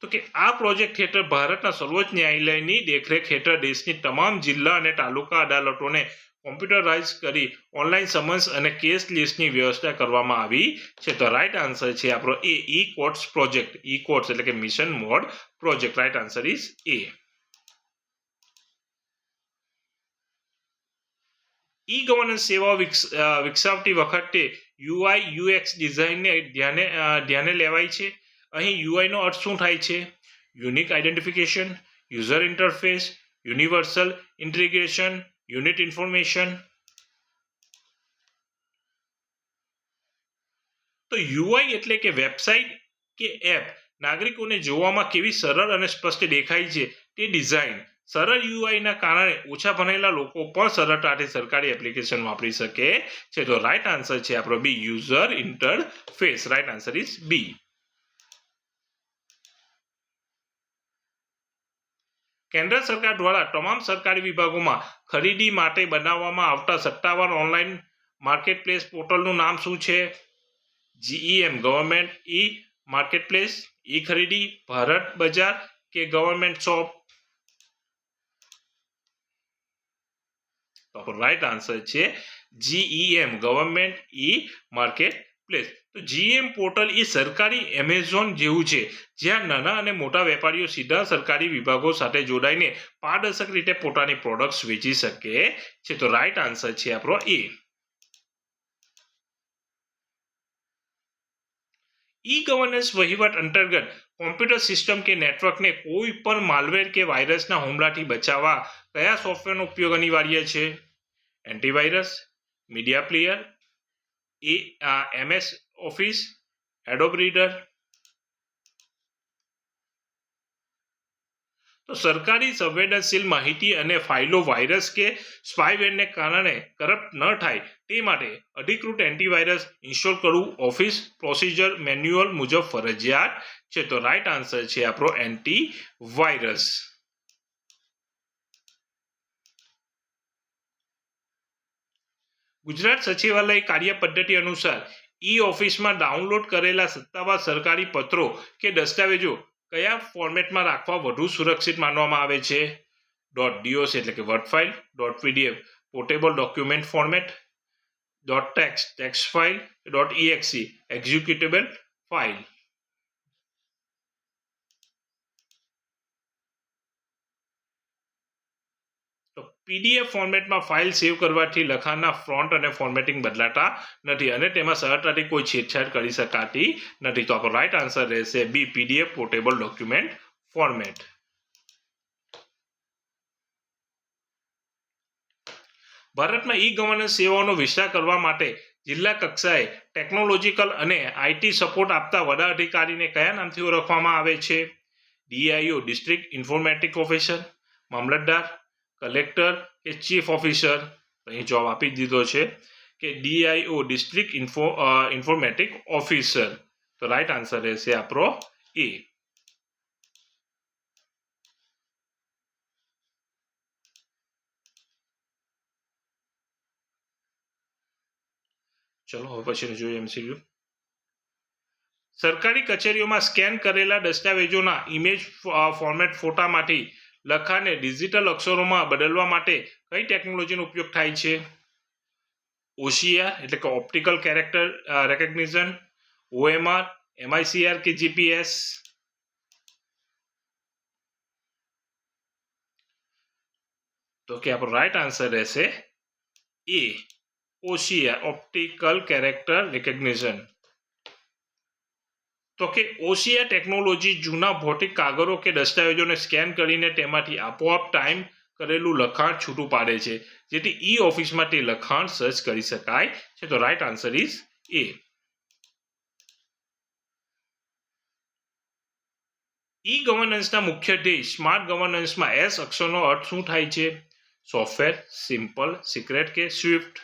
તો કે આ પ્રોજેક્ટ હેઠળ ભારતના સર્વોચ્ચ ન્યાયાલયની દેખરેખ હેઠળ દેશની તમામ જિલ્લા અને તાલુકા અદાલતોને કોમ્પ્યુટરાઇઝ કરી ઓનલાઈન સમન્સ અને કેસ લિસ્ટની વ્યવસ્થા કરવામાં આવી છે. તો રાઈટ આન્સર છે આપણો એ, ઈ કોર્ટ્સ પ્રોજેક્ટ. ઈ કોર્ટ્સ એટલે કે mission mode project. Right answer is A. E governance સેવાઓ વિકસાવતી વખતે યુઆઈ યુએક્સ ડિઝાઇનને ધ્યાને લેવાય છે. અહીં યુઆઈનો અર્થ શું થાય છે? Unique identification, user interface, universal integration, unit information? તો યુઆઈ એટલે કે વેબસાઇટ કે એપ નાગરિકોને જોવામાં કેવી સરળ અને સ્પષ્ટ દેખાય છે તે ડિઝાઇન. સરળ યુઆઈના કારણે ઓછા ભણેલા લોકો પણ સરળતાથી સરકારી એપ્લિકેશન વાપરી શકે છે. તો રાઈટ આન્સર છે આપણો B, user interface. Right answer is B. કેન્દ્ર સરકાર દ્વારા તમામ સરકારી વિભાગોમાં ખરીદી માટે બનાવવામાં આવતા સત્તાવાર ઓનલાઈન માર્કેટપ્લેસ પોર્ટલનું નામ શું છે? જીઈએમ ગવર્મેન્ટ ઈ માર્કેટપ્લેસ, ઈ ખરીદી, ભારત બજાર કે ગવર્મેન્ટ શોપ? તો રાઈટ આન્સર છે GeM government e market place. તો જીએમ પોર્ટલ એ સરકારી એમેઝોન જેવું છે જ્યાં નાના અને મોટા વેપારીઓ સીધા સરકારી વિભાગો સાથે જોડાઈને પારદર્શક રીતે પોતાની પ્રોડક્ટ્સ વેચી શકે છે. તો રાઈટ આન્સર છે આપણો એ. ઈ ગવર્નન્સ વહીવટ અંતર્ગત કોમ્પ્યુટર સિસ્ટમ કે નેટવર્કને કોઈ પણ માલવેર કે વાયરસના હુમલાથી બચાવવા કયા સોફ્ટવેરનો ઉપયોગ અનિવાર્ય છે? Antivirus, media player, MS office, adobe reader? તો સરકારી સંવેદનશીલ માહિતી અને ફાઇલો વાયરસ કે સ્પાયવેરને કારણે કરપ્ટ ન થાય તે માટે અધિકૃત એન્ટીવાયરસ ઇન્સ્ટોલ કરવું ઓફિસ પ્રોસિજર મેન્યુઅલ મુજબ ફરજિયાત છે. તો રાઈટ આન્સર છે આપણો એન્ટીવાયરસ. ગુજરાત સચિવાલય કાર્ય પદ્ધતિ અનુસાર ઈ ઓફિસમાં ડાઉનલોડ કરેલા સત્તાવાર સરકારી પત્રો કે દસ્તાવેજો કયા ફોર્મેટમાં રાખવા વધુ સુરક્ષિત માનવામાં આવે છે? .dos એટલે કે word file, .pdf portable document format, .text text file, .exe executable file? PDF ફોર્મેટમાં ફાઇલ સેવ કરવાથી લખાણના ફોન્ટ અને ફોર્મેટિંગ બદલાતા નથી અને તેમાં સરળતાથી કોઈ છેડછાડ કરી શકાતી નથી. તો આપણો રાઈટ આન્સર રહેશે બી, PDF પોર્ટેબલ ડોક્યુમેન્ટ ફોર્મેટ. ભારતમાં ઈ ગવર્નન્સ સેવાઓનો વિસ્તાર કરવા માટે જિલ્લા કક્ષાએ ટેકનોલોજીકલ અને IT સપોર્ટ આપતા વડા અધિકારીને કયા નામથી ઓળખવામાં આવે છે? DIO ડિસ્ટ્રિક્ટ ઇન્ફોર્મેટિક ઓફિસર, મામલતદાર, કલેક્ટર કે ચીફ ઓફિસર? અહીં જવાબ આપી દીધો છે કે DIO ડિસ્ટ્રિક્ટ ઇન્ફોર્મેટિક ઓફિસર. તો રાઈટ આન્સર રહેશે આપણો એ. ચલો હવે પછીનું જોઈએ MCQ. સરકારી કચેરીઓમાં સ્કેન કરેલા દસ્તાવેજોના ઇમેજ ફોર્મેટ ફોટામાંથી લખાણને ડિજિટલ અક્ષરોમાં બદલવા માટે કઈ ટેકનોલોજીનો ઉપયોગ થાય છે? OCR એટલે કે optical character recognition, OMR, MICR કે GPS? તો કે આપણો રાઈટ આન્સર રહેશે એ, OCR ઓપ્ટિકલ કેરેક્ટર રેકગ્નિશન. તો કે OCR ટેકનોલોજી જૂના ભૌતિક કાગળો કે દસ્તાવેજોને સ્કેન કરીને તેમાંથી આપોઆપ ટાઈપ કરેલું લખાણ છૂટું પાડે છે, જેથી ઈ ઓફિસમાં તે લખાણ સર્ચ કરી શકાય છે. તો right answer is A. E ગવર્નન્સના મુખ્ય ધ્યેય સ્માર્ટ ગવર્નન્સમાં S અક્ષરનો અર્થ શું થાય છે? સોફ્ટવેર, સિમ્પલ, સિક્રેટ કે સ્વિફ્ટ?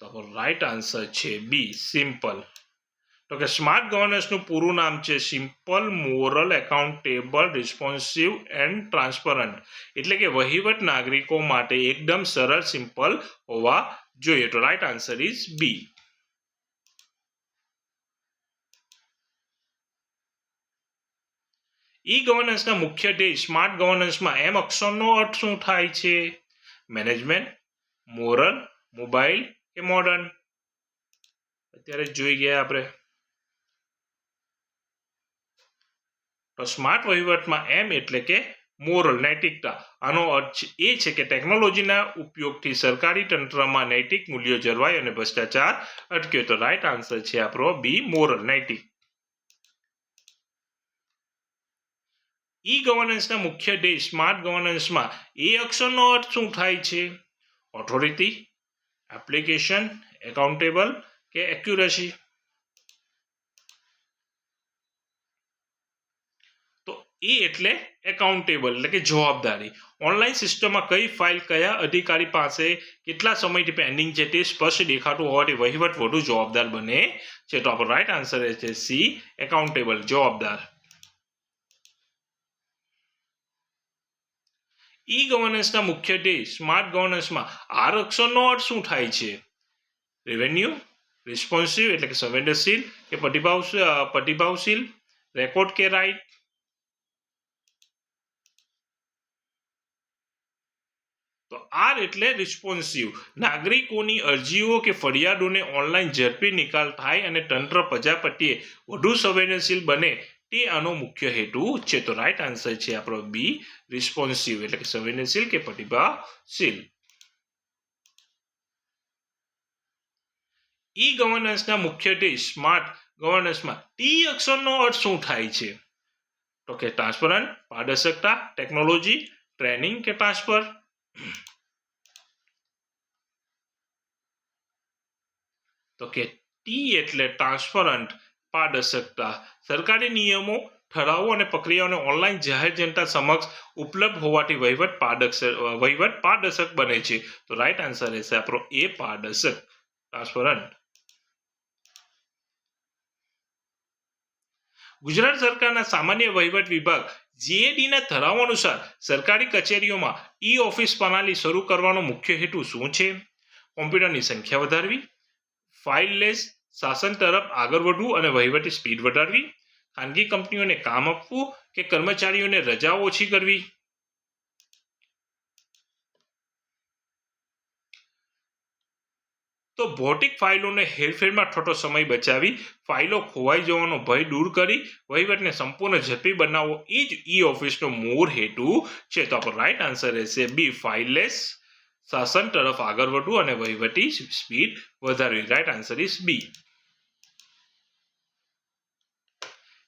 તો રાઈટ આન્સર છે બી, સિમ્પલ. તો કે સ્માર્ટ ગવર્નન્સનું પૂરું નામ છે simple, moral, accountable, responsive and transparent. એટલે કે વહીવટ નાગરિકો માટે એકદમ સરળ, સિમ્પલ હોવા જોઈએ. તો right answer is B. E ગવર્નન્સના મુખ્ય ધ્યેય સ્માર્ટ ગવર્નન્સમાં M અક્ષરનો અર્થ શું થાય છે? મેનેજમેન્ટ, મોરલ, મોબાઈલ કે મોડર્ન? અત્યારે જોઈ ગયા આપણે. તો સ્માર્ટ વહીવટમાં M એટલે કે મોરલ, નૈતિકતા. આનો અર્થ એ છે કે ટેકનોલોજીના ઉપયોગથી સરકારી તંત્રમાં નૈતિક મૂલ્યો જળવાય અને ભ્રષ્ટાચાર અટકે. તો રાઈટ આન્સર છે આપણો બી, મોરલ, નૈતિક. ઈ ગવર્નન્સના મુખ્ય ધ્યેય સ્માર્ટ ગવર્નન્સમાં એ અક્ષરનો અર્થ શું થાય છે? ઓથોરિટી, એપ્લિકેશન, એકાઉન્ટેબલ કે એક્યુરસી? તો એ એટલે એકાઉન્ટેબલ એટલે કે જવાબદારી. ઓનલાઈન સિસ્ટમમાં કઈ ફાઇલ કયા અધિકારી પાસે કેટલા સમયથી પેન્ડિંગ છે તે સ્પષ્ટ દેખાતું હોવાથી વહીવટ વધુ જવાબદાર બને છે. તો આપણો રાઈટ આન્સર છે સી, એકાઉન્ટેબલ, જવાબદાર. ઈ ગવર્નન્સના મુખ્ય ધ્યેય સ્માર્ટ ગવર્નન્સમાં આર અક્ષરનો અર્થ શું થાય છે? રેવન્યુ, રિસ્પોન્સિવ એટલે કે સંવેદનશીલ કે પ્રતિભાવશીલ, રેકોર્ડ કે રાઇટ? તો આર એટલે રિસ્પોન્સિવ. નાગરિકોની અરજીઓ કે ફરિયાદોને ઓનલાઈન ઝડપી નિકાલ થાય અને તંત્ર પ્રજાપતિએ વધુ સંવેદનશીલ બને તે આનો મુખ્ય હેતુ છે. તો રાઈટ આન્સર છે આપણો બી, રિસ્પોન્સિવ એટલે કે સંવેદનશીલ કે પ્રતિભાવશીલ. ઈ ગવર્નન્સના મુખ્ય ધ્યેય સ્માર્ટ ગવર્નન્સમાં ટી અક્ષરનો અર્થ શું થાય છે? તો કે ટ્રાન્સપરન્ટ, પારદર્શકતા, ટેકનોલોજી, ટ્રેનિંગ કે ટ્રાન્સફર? તો કે ટી એટલે ટ્રાન્સપરન્ટ, પારદર્શકતા. સરકારી નિયમો, ઠરાવો અને પ્રક્રિયાઓને ઓનલાઈન જાહેર જનતા સમક્ષ ઉપલબ્ધ હોવાથી વહીવટ પારદર્શક બને છે. તો રાઈટ આન્સર રહેશે આપણો એ, પારદર્શક, ટ્રાન્સપરન્ટ. ગુજરાત સરકારના સામાન્ય વહીવટ વિભાગ GADના ઠરાવો અનુસાર સરકારી કચેરીઓમાં ઈ ઓફિસ પ્રણાલી શરૂ કરવાનો મુખ્ય હેતુ શું છે? કોમ્પ્યુટરની સંખ્યા વધારવી, ફાઇલલેસ શાસન તરફ આગળ વધવું અને વહીવટી સ્પીડ વધારવી, ખાનગી કંપનીઓને કામ આપવું કે કર્મચારીઓને રજાઓ ઓછી કરવી? તો ભૌતિક ફાઇલોને હેરફેરમાં થતો સમય બચાવી ફાઇલો ખોવાઈ જવાનો ભય દૂર કરી વહીવટને સંપૂર્ણ ઝડપી બનાવવો એ જ ઈ ઓફિસનો મૂળ હેતુ છે. તો આપણો રાઈટ આન્સર રહેશે બી, ફાઇલલેસ શાસન તરફ આગળ વધવું અને વહીવટી સ્પીડ વધારવી. Right answer is B.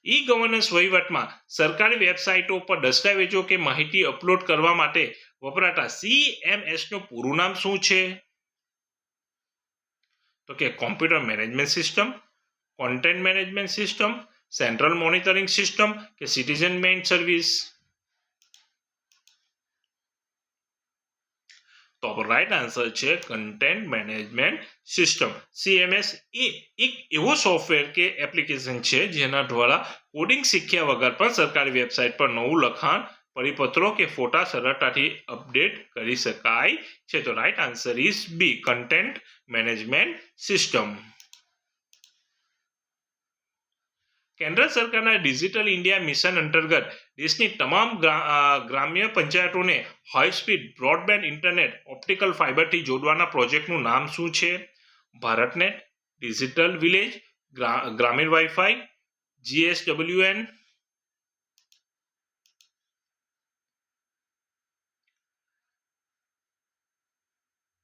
E governance વહીવટમાં સરકારી વેબસાઇટો પર દસ્તાવેજો કે માહિતી અપલોડ કરવા માટે વપરાતા CMSનું પૂરું નામ શું છે? તો કે computer management system, content management system, central monitoring system કે સિટીઝન મેઇન સર્વિસ. તો આપણો રાઈટ આન્સર છે કન્ટેન્ટ મેનેજમેન્ટ સિસ્ટમ. CMS એ એક એવો સોફ્ટવેર કે એપ્લિકેશન છે જેના દ્વારા કોડિંગ શીખ્યા વગર પણ સરકારી વેબસાઇટ પર નવું લખાણ, પરિપત્રો કે ફોટા સરળતાથી અપડેટ કરી શકાય છે. તો right answer is B, content management system. કેન્દ્ર સરકારના ડિજિટલ ઇન્ડિયા મિશન અંતર્ગત દેશની તમામ ગ્રામ્ય પંચાયતોને high speed broadband internet optical ફાઇબરથી જોડવાના પ્રોજેક્ટનું નામ શું છે? ભારતનેટ, ડિજિટલ વિલેજ, ગ્રામીણ વાઈફાઈ, GSWN.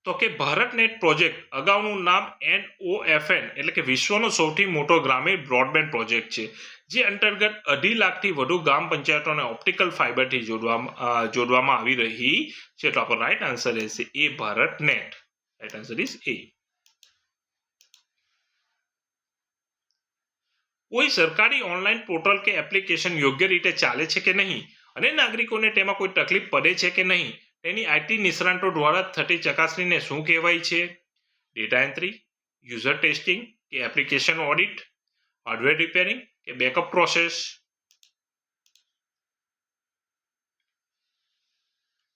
તો કે ભારતનેટ પ્રોજેક્ટ અગાઉનું નામ NOFN એટલે કે વિશ્વનો સૌથી મોટો ગ્રામીણ બ્રોડબેન્ડ પ્રોજેક્ટ છે, જે અંતર્ગત 2.5 લાખથી વધુ ગ્રામ પંચાયતોને ઓપ્ટિકલ ફાઇબરથી જોડવામાં આવી રહી છે. તો આપણો રાઈટ આન્સર રહેશે એ, ભારતનેટ. રાઈટ આન્સર ઇઝ એ. કોઈ સરકારી ઓનલાઈન પોર્ટલ કે એપ્લિકેશન યોગ્ય રીતે ચાલે છે કે નહીં અને નાગરિકોને તેમાં કોઈ તકલીફ પડે છે કે નહીં તેની IT નિષ્ણાતો દ્વારા થતી ચકાસણીને શું કહેવાય છે? ડેટા એન્ટ્રી, યુઝર ટેસ્ટિંગ કે એપ્લિકેશન ઓડિટ, હાર્ડવેર રિપેરિંગ કે બેકઅપ પ્રોસેસ.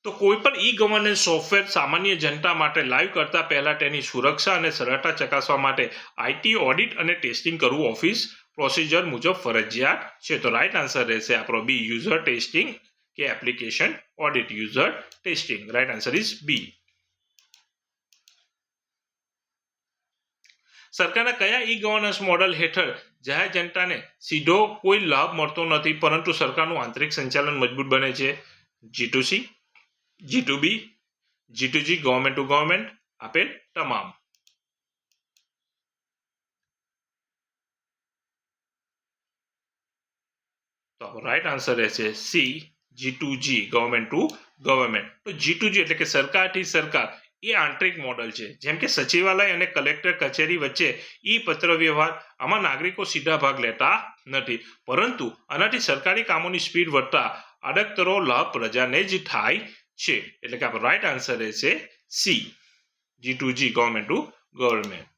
તો કોઈ પણ ઈ ગવર્નન્સ સોફ્ટવેર સામાન્ય જનતા માટે લાઈવ કરતા પહેલા તેની સુરક્ષા અને સરળતા ચકાસવા માટે IT ઓડિટ અને ટેસ્ટિંગ કરવું ઓફિસ પ્રોસિજર મુજબ ફરજિયાત છે. તો રાઈટ આન્સર રહેશે આપણો બી, યુઝર ટેસ્ટિંગ કે application audit. User testing. Right answer is B. સરકારના કયા ઈ ગવર્નન્સ મોડલ હેઠળ જાહેર જનતાને સીધો કોઈ લાભ મળતો નથી પરંતુ સરકારનું આંતરિક સંચાલન મજબૂત બને છે? G2C, G2B, G2G, government to government, આપેલ તમામ. તો રાઈટ આન્સર રહેશે C, G2G, government to government. તો G2G એટલે કે સરકારથી સરકાર એ આંતરિક મોડલ છે. જેમ કે સચિવાલય અને કલેક્ટર કચેરી વચ્ચે ઈ પત્ર વ્યવહાર, આમાં નાગરિકો સીધા ભાગ લેતા નથી, પરંતુ આનાથી સરકારી કામોની સ્પીડ વધતા આડકતરો લાભ પ્રજાને જ થાય છે. એટલે કે આપણો રાઈટ આન્સર રહેશે C, G2G, government to government.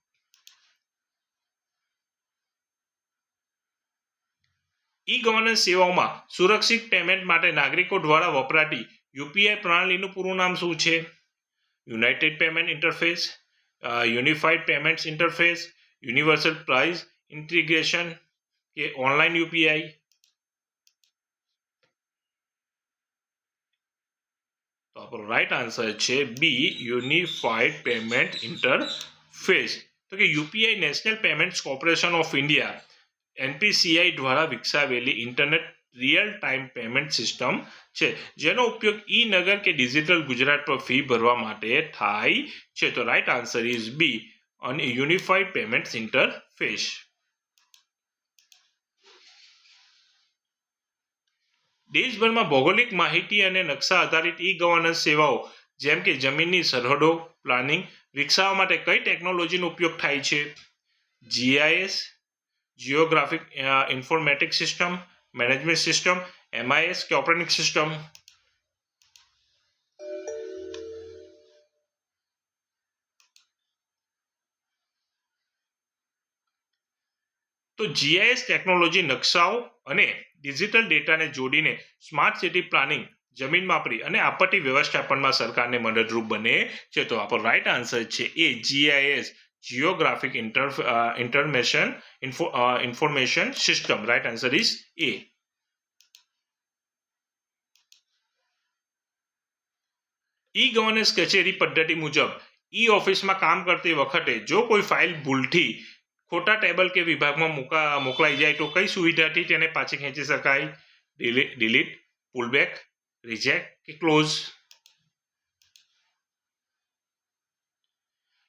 E governance સેવાઓમાં સુરક્ષિત પેમેન્ટ માટે નાગરિકો દ્વારા વપરાતી UPI પ્રણાલીનું પૂરું નામ શું છે? United payment interface, unified payments interface, universal price integration કે ઓનલાઈન UPI. તો આપણો રાઈટ આન્સર છે બી, યુનિફાઈડ પેમેન્ટ ઇન્ટરફેસ. તો કે UPI national payments corporation of India NPCI દ્વારા વિકસાવેલી internet real time payment system છે, જેનો ઉપયોગ ઈ નગર કે ડિજિટલ ગુજરાત પર ફી ભરવા માટે થાય છે. તો રાઈટ આન્સર ઇઝ બી, અને યુનિફાઈડ પેમેન્ટ ઇન્ટરફેસ. દેશભરમાં ભૌગોલિક માહિતી અને નકશા આધારિત ઈ ગવર્નન્સ સેવાઓ જેમ કે જમીનની સરહદો પ્લાનિંગ વિકસાવવા માટે કઈ ટેકનોલોજીનો ઉપયોગ થાય છે? GIS, geographic informatic system, management system, MIS કે ઓપરેટિંગ સિસ્ટમ. તો GIS ટેકનોલોજી નકશાઓ અને ડિજિટલ ડેટાને જોડીને સ્માર્ટ સિટી પ્લાનિંગ, જમીન માપણી અને આપત્તિ વ્યવસ્થાપનમાં સરકારને મદદરૂપ બને છે. તો આપણો રાઈટ આન્સર છે એ, GIS, geographic information system. Right answer is A. E governance કચેરી પદ્ધતિ મુજબ ઈ ઓફિસમાં કામ કરતી વખતે જો કોઈ ફાઇલ ભૂલથી ખોટા ટેબલ કે વિભાગમાં મોકલાઈ જાય તો કઈ સુવિધાથી તેને પાછી ખેંચી શકાય? ડિલીટ, પુલબેક, રિજેક્ટ કે ક્લોઝ?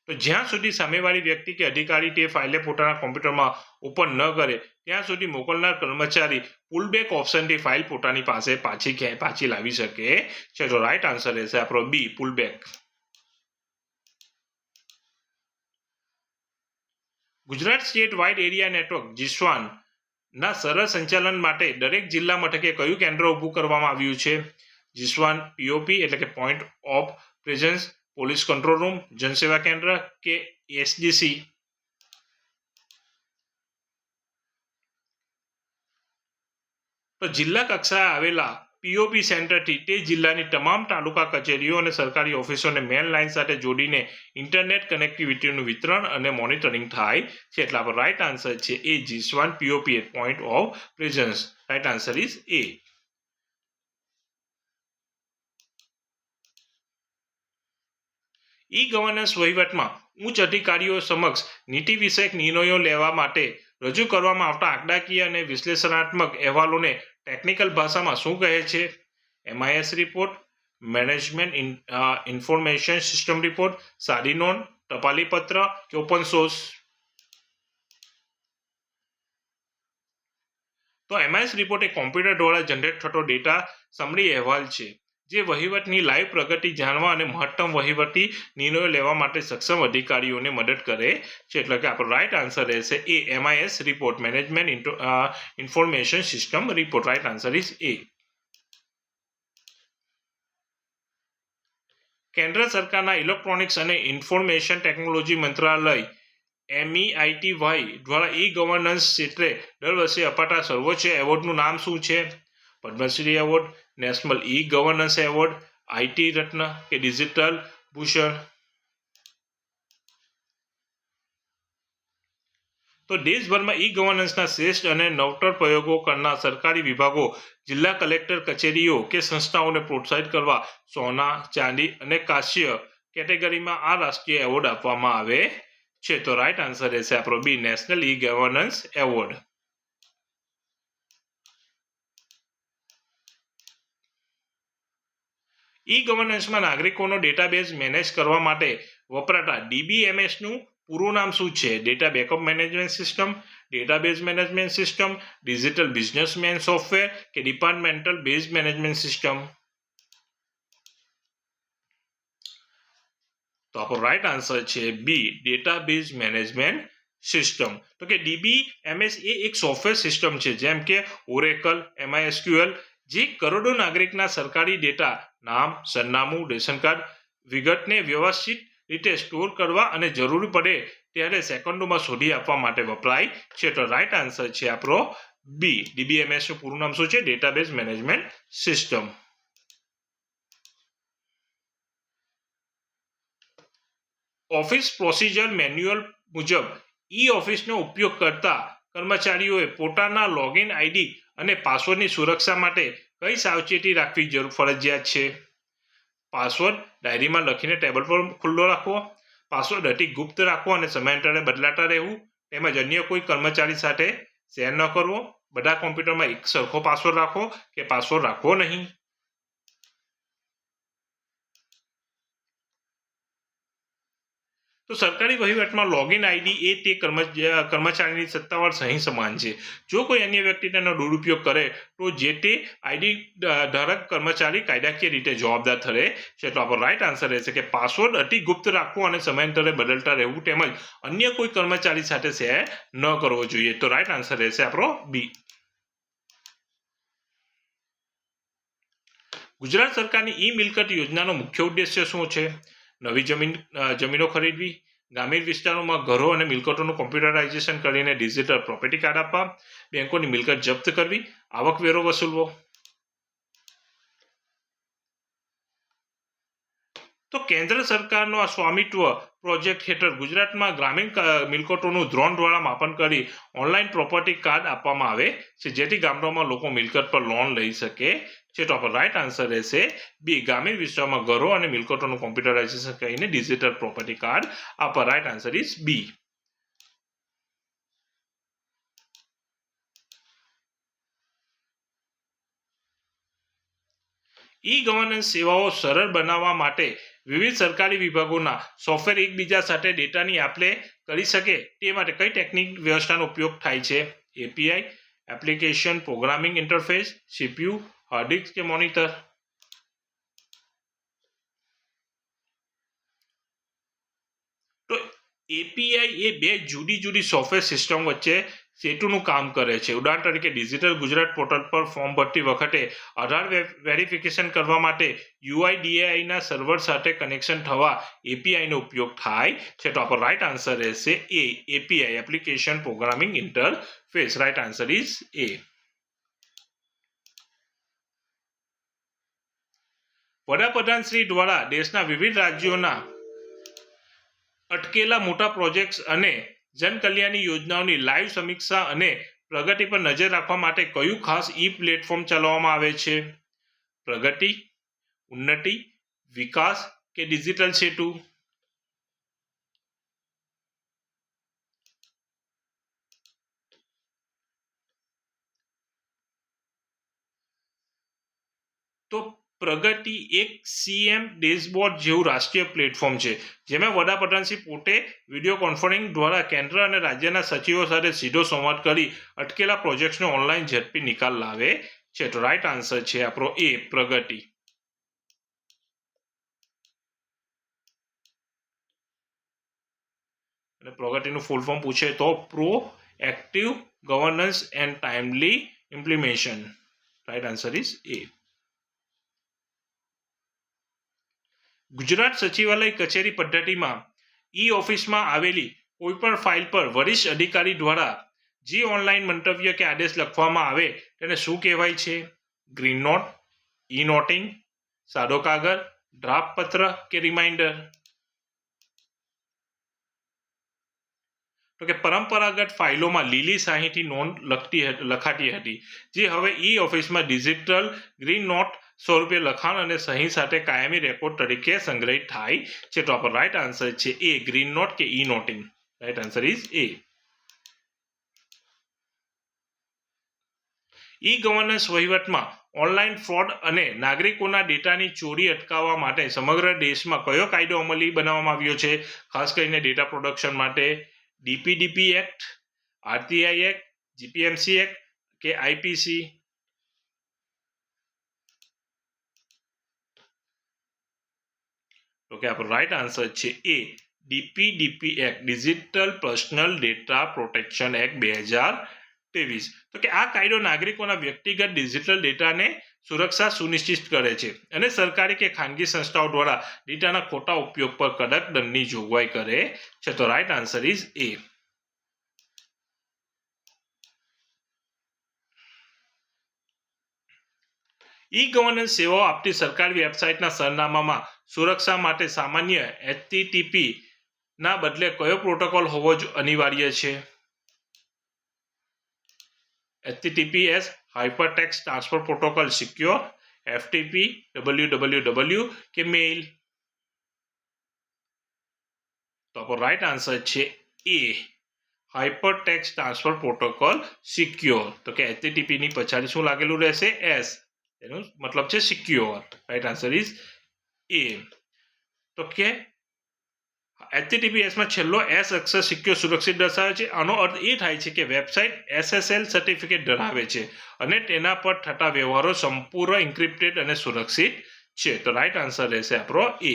તો જ્યાં સુધી સામેવાળી વ્યક્તિ કે અધિકારી તે ફાઇલને પોતાના કોમ્પ્યુટરમાં ઓપન ન કરે ત્યાં સુધી મોકલનાર કર્મચારી પુલબેક ઓપ્શનથી ફાઇલ પોતાની પાસે પાછી લાવી શકે છે. તો રાઈટ આન્સર રહેશે આપણો B, pullback. Gujarat state wide area network જીસ્વાન ના સરળ સંચાલન માટે દરેક જિલ્લા મથકે કયું કેન્દ્ર ઊભું કરવામાં આવ્યું છે? જીસ્વાન પીઓપી એટલે કે point of presence, police control room, Jansewa Kendra કે એસડીસી? તો જિલ્લા કક્ષાએ આવેલા પીઓપી સેન્ટરથી તે જિલ્લાની તમામ તાલુકા કચેરીઓ અને સરકારી ઓફિસોને મેન લાઇન સાથે જોડીને ઇન્ટરનેટ કનેક્ટિવિટીનું વિતરણ અને મોનિટરિંગ થાય છે. એટલે આપણો રાઈટ આન્સર છે એ, જીસ્વાન POP point of presence. Right answer is A. E governance વહીવટમાં ઉચ્ચ અધિકારીઓ સમક્ષ નીતિ વિષયક નિર્ણયો લેવા માટે રજૂ કરવામાં આવતા આંકડાકીય અને વિશ્લેષણાત્મક અહેવાલોને ટેકનિકલ ભાષામાં શું કહે છે? MIS report, management information system report, સાદી નોંધ, ટપાલી પત્ર કે ઓપન સોર્સ? તો MIS રિપોર્ટ એ કોમ્પ્યુટર દ્વારા જનરેટ થતો ડેટા સમરી અહેવાલ છે જે વહીવટની લાઈવ પ્રગતિ જાણવા અને મહત્તમ વહીવટી નિર્ણયો લેવા માટે સક્ષમ અધિકારીઓને મદદ કરે છે. એટલે કે આપણો રાઈટ આન્સર રહેશે A, MIS report, management information system report. Right answer is A. કેન્દ્ર સરકારના ઇલેક્ટ્રોનિક્સ અને ઇન્ફોર્મેશન ટેકનોલોજી મંત્રાલય MEITY દ્વારા ઈ ગવર્નન્સ ક્ષેત્રે દર વર્ષે અપાતા સર્વોચ્ચ એવોર્ડનું નામ શું છે? Padmashri award, national e governance award, IT Ratna કે ડિજિટલ ભૂષણ? તો દેશભરમાં ઈ ગવર્નન્સના શ્રેષ્ઠ અને નવતર પ્રયોગો કરનાર સરકારી વિભાગો, જિલ્લા કલેક્ટર કચેરીઓ કે સંસ્થાઓને પ્રોત્સાહિત કરવા સોના, ચાંદી અને કાંસ્ય કેટેગરીમાં આ રાષ્ટ્રીય એવોર્ડ આપવામાં આવે છે. તો રાઈટ આન્સર રહેશે આપણો બી, નેશનલ ઈ ગવર્નન્સ એવોર્ડ. ઈ ગવર્નન્સમાં નાગરિકોનો ડેટાબેઝ મેનેજ કરવા માટે વપરાતા DBMSનું પૂરું નામ શું છે? Data backup management system, database management system, digital businessman software કે ડિપાર્ટમેન્ટલ બેઝ મેનેજમેન્ટ સિસ્ટમ? તો આપણો રાઈટ આન્સર છે બી, ડેટાબેઝ મેનેજમેન્ટ સિસ્ટમ. તો કે DBMS એ એક સોફ્ટવેર સિસ્ટમ છે જેમ કે ઓરેકલ, MySQL જે કરોડો નાગરિકના સરકારી ડેટા, નામ, સરનામું, રેશન કાર્ડ વિગતને વ્યવસ્થિત રીતે સ્ટોર કરવા અને જરૂરી પડે ત્યારે સેકન્ડોમાં શોધી આપવા માટે વપરાય છે. તો રાઈટ આન્સર છે આપણો બી, DBMS નું પૂરું નામ શું છે? Database management system. Office procedure manual મુજબ ઈ ઓફિસનો ઉપયોગ કરતા કર્મચારીઓએ પોતાના લોગિન આઈડી અને પાસવર્ડની સુરક્ષા માટે કઈ સાવચેતી રાખવી ફરજિયાત છે? પાસવર્ડ ડાયરીમાં લખીને ટેબલ પર ખુલ્લો રાખવો, પાસવર્ડ અતિ ગુપ્ત રાખવો અને સમયાંતરે બદલાતા રહેવું, તેમજ અન્ય કોઈ કર્મચારી સાથે શેર ન કરવો, બધા કોમ્પ્યુટરમાં એક સરખો પાસવર્ડ રાખવો કે પાસવર્ડ રાખવો નહીં? તો સરકારી વહીવટમાં લોગિન આઈડી એ તે કર્મચારીની સત્તાવાર સહી સમાન છે. જો કોઈ અન્ય વ્યક્તિ તેનો દુરુપયોગ કરે તો જે તે આઈડી ધારક કર્મચારી કાયદાકીય રીતે જવાબદાર ઠરે છે. તો આપણો રાઈટ આન્સર રહેશે કે પાસવર્ડ અતિ ગુપ્ત રાખવો અને સમયાંતરે બદલતા રહેવું તેમજ અન્ય કોઈ કર્મચારી સાથે શેર ન કરવો જોઈએ. તો રાઈટ આન્સર રહેશે આપણો બી. ગુજરાત સરકારની ઈ મિલકત યોજનાનો મુખ્ય ઉદ્દેશ્ય શું છે? નવી જમીનો ખરીદવી, ગ્રામીણ વિસ્તારોમાં ઘરો અને મિલકતોનું કોમ્પ્યુટરાઇઝેશન કરીને ડિજિટલ પ્રોપર્ટી કાર્ડ આપવા, બેંકોની મિલકત જપ્ત કરવી, આવકવેરો વસૂલવો? તો કેન્દ્ર સરકારનો આ સ્વામિત્વ પ્રોજેક્ટ હેઠળ ગુજરાતમાં ગ્રામીણ મિલકતોનું ડ્રોન દ્વારા માપન કરી ઓનલાઈન પ્રોપર્ટી કાર્ડ આપવામાં આવે છે, જેથી ગામડામાં લોકો મિલકત પર લોન લઈ શકે છે. તો આપણો રાઈટ આન્સર રહેશે બી. ગ્રામીણ વિસ્તારમાં ઘરો અને મિલકતોનું કોમ્પ્યુટરાઇઝેશન કરીને ડિજિટલ પ્રોપર્ટી કાર્ડ આપવા. Right answer is B. E governance સેવાઓ સરળ બનાવવા માટે વિવિધ સરકારી વિભાગોના સોફ્ટવેર એકબીજા સાથે ડેટાની આપ-લે કરી શકે તે માટે કઈ ટેકનિક વ્યવસ્થાનો ઉપયોગ થાય છે? API, application programming interface, CPU, hard disk કે મોનિટર? તો એપીઆઈ એ બે જુદી જુદી સોફ્ટવેર સિસ્ટમ વચ્ચે સેતુનું કામ કરે છે. ઉદાહરણ તરીકે ડિજિટલ ગુજરાત પોર્ટલ પર ફોર્મ ભરતી વખતે આધાર વેરિફિકેશન કરવા માટે યુઆઈડીએઆઈના સર્વર સાથે કનેક્શન થવા એપીઆઈનો ઉપયોગ થાય છે. તો આપણો રાઈટ આન્સર રહેશે A. API, application programming interface. Right answer is A. વડાપ્રધાન શ્રી દ્વારા દેશના વિવિધ રાજ્યોના અટકેલા મોટા પ્રોજેક્ટ્સ અને જનકલ્યાણની યોજનાઓની લાઈવ સમીક્ષા અને પ્રગતિ પર નજર રાખવા માટે કયું ખાસ ઈ પ્લેટફોર્મ ચલાવવામાં આવે છે? પ્રગતિ, ઉન્નતિ, વિકાસ કે ડિજિટલ સેતુ? તો પ્રગતિ એક સીએમ ડેશબોર્ડ જેવું રાષ્ટ્રીય પ્લેટફોર્મ છે, જેમાં વડાપ્રધાનશ્રી પોતે વિડીયો કોન્ફરન્સિંગ દ્વારા કેન્દ્ર અને રાજ્યના સચિવો સાથે સીધો સંવાદ કરી અટકેલા પ્રોજેક્ટ્સનો ઓનલાઈન ઝડપી નિકાલ લાવે છે. તો રાઈટ આન્સર છે આપણો એ. પ્રગતિ. અને પ્રગતિનું ફૂલ ફોર્મ પૂછે તો proactive governance and timely implementation. Right answer is A. Gujarat Sachivalaya કચેરી પદ્ધતિમાં ઈ ઓફિસમાં આવેલી કોઈપણ ફાઇલ પર વરિષ્ઠ અધિકારી દ્વારા જે ઓનલાઈન મંતવ્ય કે આદેશ લખવામાં આવે તેને શું કહેવાય છે? ગ્રીન નોટ, ઈ નોટિંગ, સાદો કાગળ, ડ્રાફ્ટ પત્ર કે રિમાઇન્ડર? તો કે પરંપરાગત ફાઇલોમાં લીલી શાહીથી નોંધ લખાતી હતી, જે હવે ઈ ઓફિસમાં ડિજિટલ ગ્રીન નોટ સ્વરૂપે લખાણ અને સહી સાથે કાયમી રેકોર્ડ તરીકે સંગ્રહિત થાય છે. તો આપણો રાઈટ આન્સર છે એ. ગ્રીન નોટ કે e noting. Right answer is A. E governance વહીવટમાં ઓનલાઈન ફ્રોડ અને નાગરિકોના ડેટાની ચોરી અટકાવવા માટે સમગ્ર દેશમાં કયો કાયદો અમલી બનાવવામાં આવ્યો છે? ખાસ કરીને ડેટા પ્રોટેક્શન માટે DPDP act, RTI act, GPMC act કે આઈપીસી? તો કે આપણો રાઈટ આન્સર છે A. DPDP act, digital personal data protection act 2023. તો કે આ કાયદો નાગરિકોના વ્યક્તિગત ડિજિટલ ડેટાને સુરક્ષા સુનિશ્ચિત કરે છે અને સરકારી કે ખાનગી સંસ્થાઓ દ્વારા ડેટાના ખોટા ઉપયોગ પર કડક દંડની જોગવાઈ કરે છે. તો right answer is A. E governance સેવાઓ આપતી સરકારી વેબસાઇટના સરનામામાં સુરક્ષા માટે સામાન્ય એચટીટીપી ના બદલે કયો પ્રોટોકોલ હોવો અનિવાર્ય છે? HTTPS, hypertext transfer protocol, secure, FTP, www કે મેઇલ? તો આપણો રાઈટ આન્સર છે A. Hypertext transfer protocol secure. તો કે HTTP ની પછાડી શું લાગેલું રહેશે? એસ. એનો મતલબ છે secure. Right answer is A. તો કે HTTPS માં છેલ્લો એસ અક્ષર સિક્યોર સુરક્ષિત દર્શાવે છે. આનો અર્થ એ થાય છે કે વેબસાઇટ SSL સર્ટિફિકેટ ધરાવે છે અને તેના પર થતા વ્યવહારો સંપૂર્ણ એન્ક્રિપ્ટેડ અને સુરક્ષિત છે. તો રાઈટ આન્સર રહેશે આપણો એ.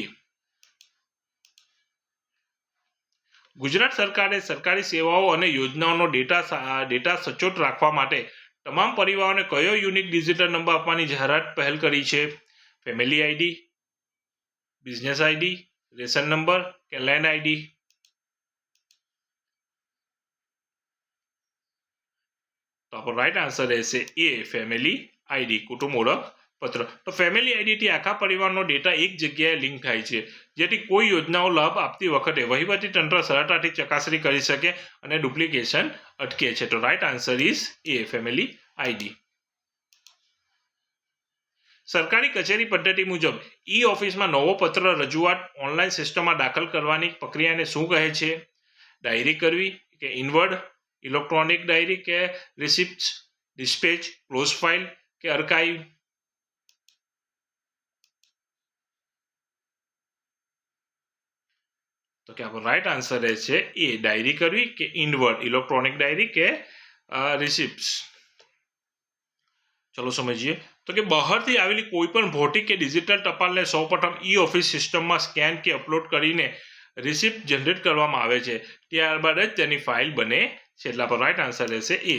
ગુજરાત સરકારે સરકારી સેવાઓ અને યોજનાઓનો ડેટા સચોટ રાખવા માટે તમામ પરિવારોને કયો યુનિક ડિજિટલ નંબર આપવાની જાહેરાત પહેલ કરી છે? Family ID, business ID, ration number કે લેન્ડ આઈડી? તો આપણો રાઈટ આન્સર રહેશે એ. ફેમિલી આઈડી, કુટુંબ ઓળખ પત્ર. તો ફેમિલી આઈડીથી આખા પરિવારનો ડેટા એક જગ્યાએ લિંક થાય છે, જેથી કોઈ યોજનાઓ લાભ આપતી વખતે વહીવટી તંત્ર સરળતાથી ચકાસણી કરી શકે અને ડુપ્લિકેશન અટકે છે. તો right answer is A, family ID. સરકારી કચેરી પદ્ધતિ મુજબ ઈ ઓફિસમાં નવો પત્ર રજૂઆત ઓનલાઈન સિસ્ટમમાં દાખલ કરવાની પ્રક્રિયાને શું કહે છે? ડાયરી કરવી કે ઇનવર્ડ, ઇલેક્ટ્રોનિક ડાયરી કે રિસિપ્ટ, ડિસ્પેચ, ક્લોઝ ફાઇલ કે આર્કાઇવ? તો કે આપણો રાઈટ આન્સર છે એ, ડાયરી કરવી કે ઇનવર્ડ, ઇલેક્ટ્રોનિક ડાયરી કે રિસિપ્ટ. ચલો સમજીએ. તો કે બહારથી આવેલી કોઈ પણ ભૌતિક કે ડિજિટલ ટપાલને સૌપ્રથમ ઈ ઓફિસ સિસ્ટમમાં સ્કેન કે અપલોડ કરીને રિસિપ્ટ જનરેટ કરવામાં આવે છે, ત્યારબાદ જ તેની ફાઇલ બને છે. એટલે આપણો રાઈટ આન્સર રહેશે એ.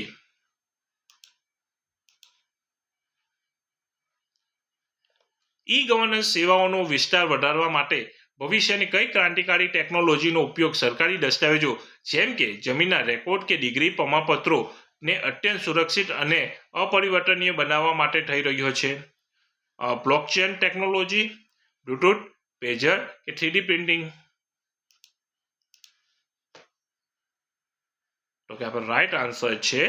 ઈ ગવર્નન્સ સેવાઓનો વિસ્તાર વધારવા માટે ભવિષ્યની કઈ ક્રાંતિકારી ટેકનોલોજીનો ઉપયોગ સરકારી દસ્તાવેજો જેમ કે જમીનના રેકોર્ડ કે ડિગ્રી પ્રમાણપત્રો ને અત્યંત સુરક્ષિત અને અપરિવર્તનીય બનાવવા માટે થઈ રહ્યો છે? બ્લોકચેન ટેકનોલોજી, બ્લૂટૂથ, પેજર કે 3D પ્રિન્ટિંગ? તો કે આપણો રાઈટ આન્સર છે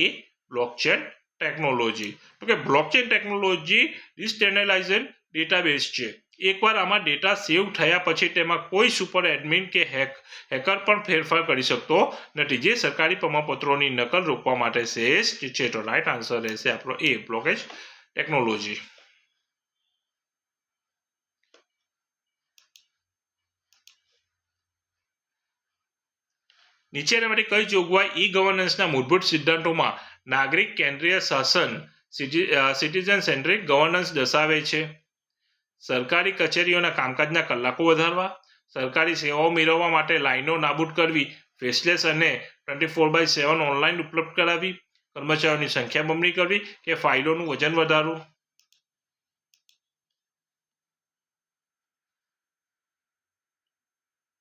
એ, બ્લોકચેન ટેકનોલોજી. તો કે બ્લોકચેન ટેકનોલોજી ડિસ્ટેન્ડર્ડાઇઝેશન ડેટાબેઝ છે. એકવાર આમાં ડેટા સેવ થયા પછી તેમાં કોઈ સુપર એડમિન કે હેકર પણ ફેરફાર કરી શકતો નથી, જે સરકારી પ્રમાણપત્રોની નકલ રોકવા માટે શ્રેષ્ઠ છે. તો રાઈટ આન્સર રહેશે આપણો એ, બ્લોકેજ ટેકનોલોજી. નીચેનામાંથી કઈ જોગવાઈ ઈ ગવર્નન્સના મૂળભૂત સિદ્ધાંતોમાં નાગરિક કેન્દ્રીય શાસન સિટીઝન સેન્ટ્રિક ગવર્નન્સ દર્શાવે છે? સરકારી કચેરીઓના કામકાજના કલાકો વધારવા, સરકારી સેવાઓ મેળવવા માટે લાઈનો નાબૂદ કરવી, ફેસલેસ અને 24/7 ઓનલાઈન ઉપલબ્ધ કરાવી, કર્મચારીઓની સંખ્યા બમણી કરવી કે ફાઇલોનું વજન વધારવું?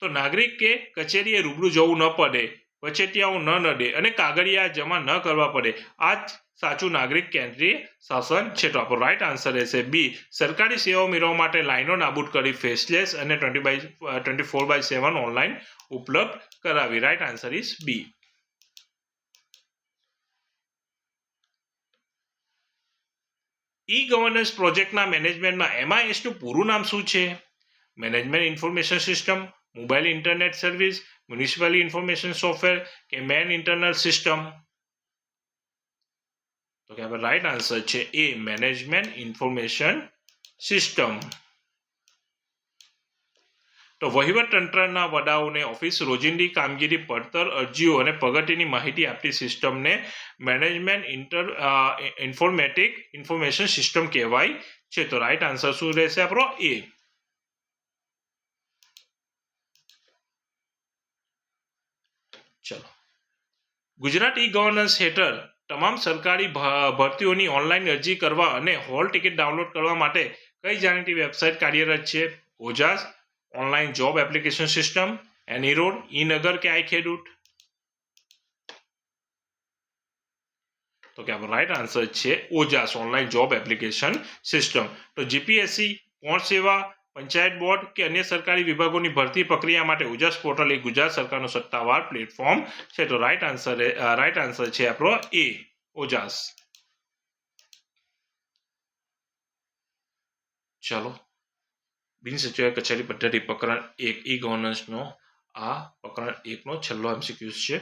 તો નાગરિકે કચેરીએ રૂબરૂ જવું ન પડે, વચેટિયાઓ ન નડે અને કાગળિયા જમા ન કરવા પડે. આ જ સાચું નાગરિક કેન્દ્રીય શાસન છે. તો આપણો રાઈટ આન્સર રહેશે બી, સરકારી સેવાઓ મેળવવા માટે લાઈનો નાબૂદ કરી, ફેસલેસ અને 24/7 ઓનલાઈન ઉપલબ્ધ કરાવી. Right answer is B. E governance પ્રોજેક્ટના મેનેજમેન્ટમાં MIS નું પૂરું નામ શું છે? Management information system, mobile internet service, municipal information software કે મેન ઇન્ટરનલ સિસ્ટમ? તો કે આપણે રાઈટ આન્સર છે એ, મેનેજમેન્ટ ઇન્ફોર્મેશન સિસ્ટમ. તો વહીવટતંત્રના વડાઓને ઓફિસ રોજિંદી કામગીરી, પડતર અરજીઓ અને પ્રગતિની માહિતી આપતી સિસ્ટમને મેનેજમેન્ટ ઇન્ફોર્મેશન સિસ્ટમ કહેવાય છે. તો રાઈટ આન્સર શું રહેશે આપણો એ. ચલો, ગુજરાત ઈ ગવર્નન્સ હેઠળ તમામ સરકારી ભરતીઓની ઓનલાઈન અરજી કરવા અને હોલ ટિકિટ ડાઉનલોડ કરવા માટે કઈ જાણીતી વેબસાઇટ કાર્યરત છે? Ojas, online job application system, AnyROR, e Nagar કે આઈ ખેડૂત? તો કે આપણો રાઈટ આન્સર છે Ojas, online job application system. તો જીપીએસસી, પહોંચ સેવા, પંચાયત બોર્ડ કે અન્ય સરકારી વિભાગોની ભરતી પ્રક્રિયા માટે ઓજાસ પોર્ટલ એ ગુજરાત સરકારનું સત્તાવાર પ્લેટફોર્મ છે. તો રાઈટ આન્સર છે આપણો એ, ઓજાસ. ચલો, બિનસચિવાલય કચેરી પદ્ધતિ પ્રકરણ 1 ઈ ગવર્નન્સનો આ પ્રકરણ 1 નો છેલ્લો MCQ છે.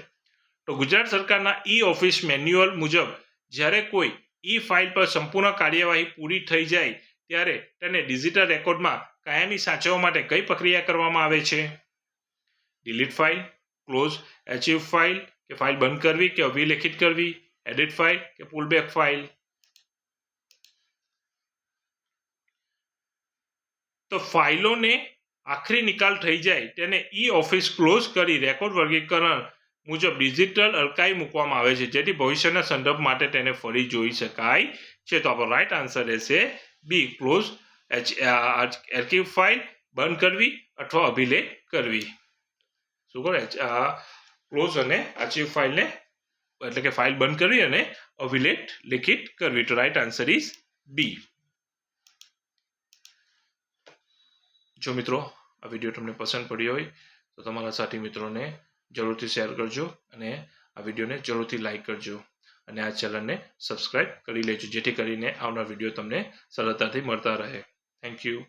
તો ગુજરાત સરકારના ઈ ઓફિસ મેન્યુઅલ મુજબ જ્યારે કોઈ ઈ ફાઇલ પર સંપૂર્ણ કાર્યવાહી પૂરી થઈ જાય ત્યારે તેને ડિજિટલ રેકોર્ડમાં કાયમી સાચવવા માટે કઈ પ્રક્રિયા કરવામાં આવે છે? Delete file, close, archive file કે ફાઇલ બંધ કરવી કે અવિલેખિત કરવી, એડિટ ફાઇલ કે પુલબેક ફાઇલ? તો ફાઇલોને આખરી નિકાલ થઈ જાય તેને ઈ ઓફિસ ક્લોઝ કરી રેકોર્ડ વર્ગીકરણ મુજબ ડિજિટલ અર્કાઇવ મૂકવામાં આવે છે, જેથી ભવિષ્યના સંદર્ભ માટે તેને ફરી જોઈ શકાય છે. તો આપણો રાઈટ આન્સર રહેશે બી, ક્લોઝ આર્કિવ ફાઇલ બંધ કરવી અથવા અભિલેખ કરવી. શું કરે? ક્લોઝ અને આર્ચિવ ફાઇલને એટલે કે ફાઇલ બંધ કરવી અને અભિલેખ લિખિત કરવી. તો રાઈટ આન્સર ઇઝ બી. જો મિત્રો આ વિડીયો તમને પસંદ પડ્યો હોય તો તમારા સાથી મિત્રોને જરૂરથી શેર કરજો અને આ વિડીયોને જરૂરથી લાઈક કરજો અને આ ચેનલને સબસ્ક્રાઇબ કરી લેજો જેથી કરીને આવનાર વિડીયો તમને સરળતાથી મળતા રહે. Thank you.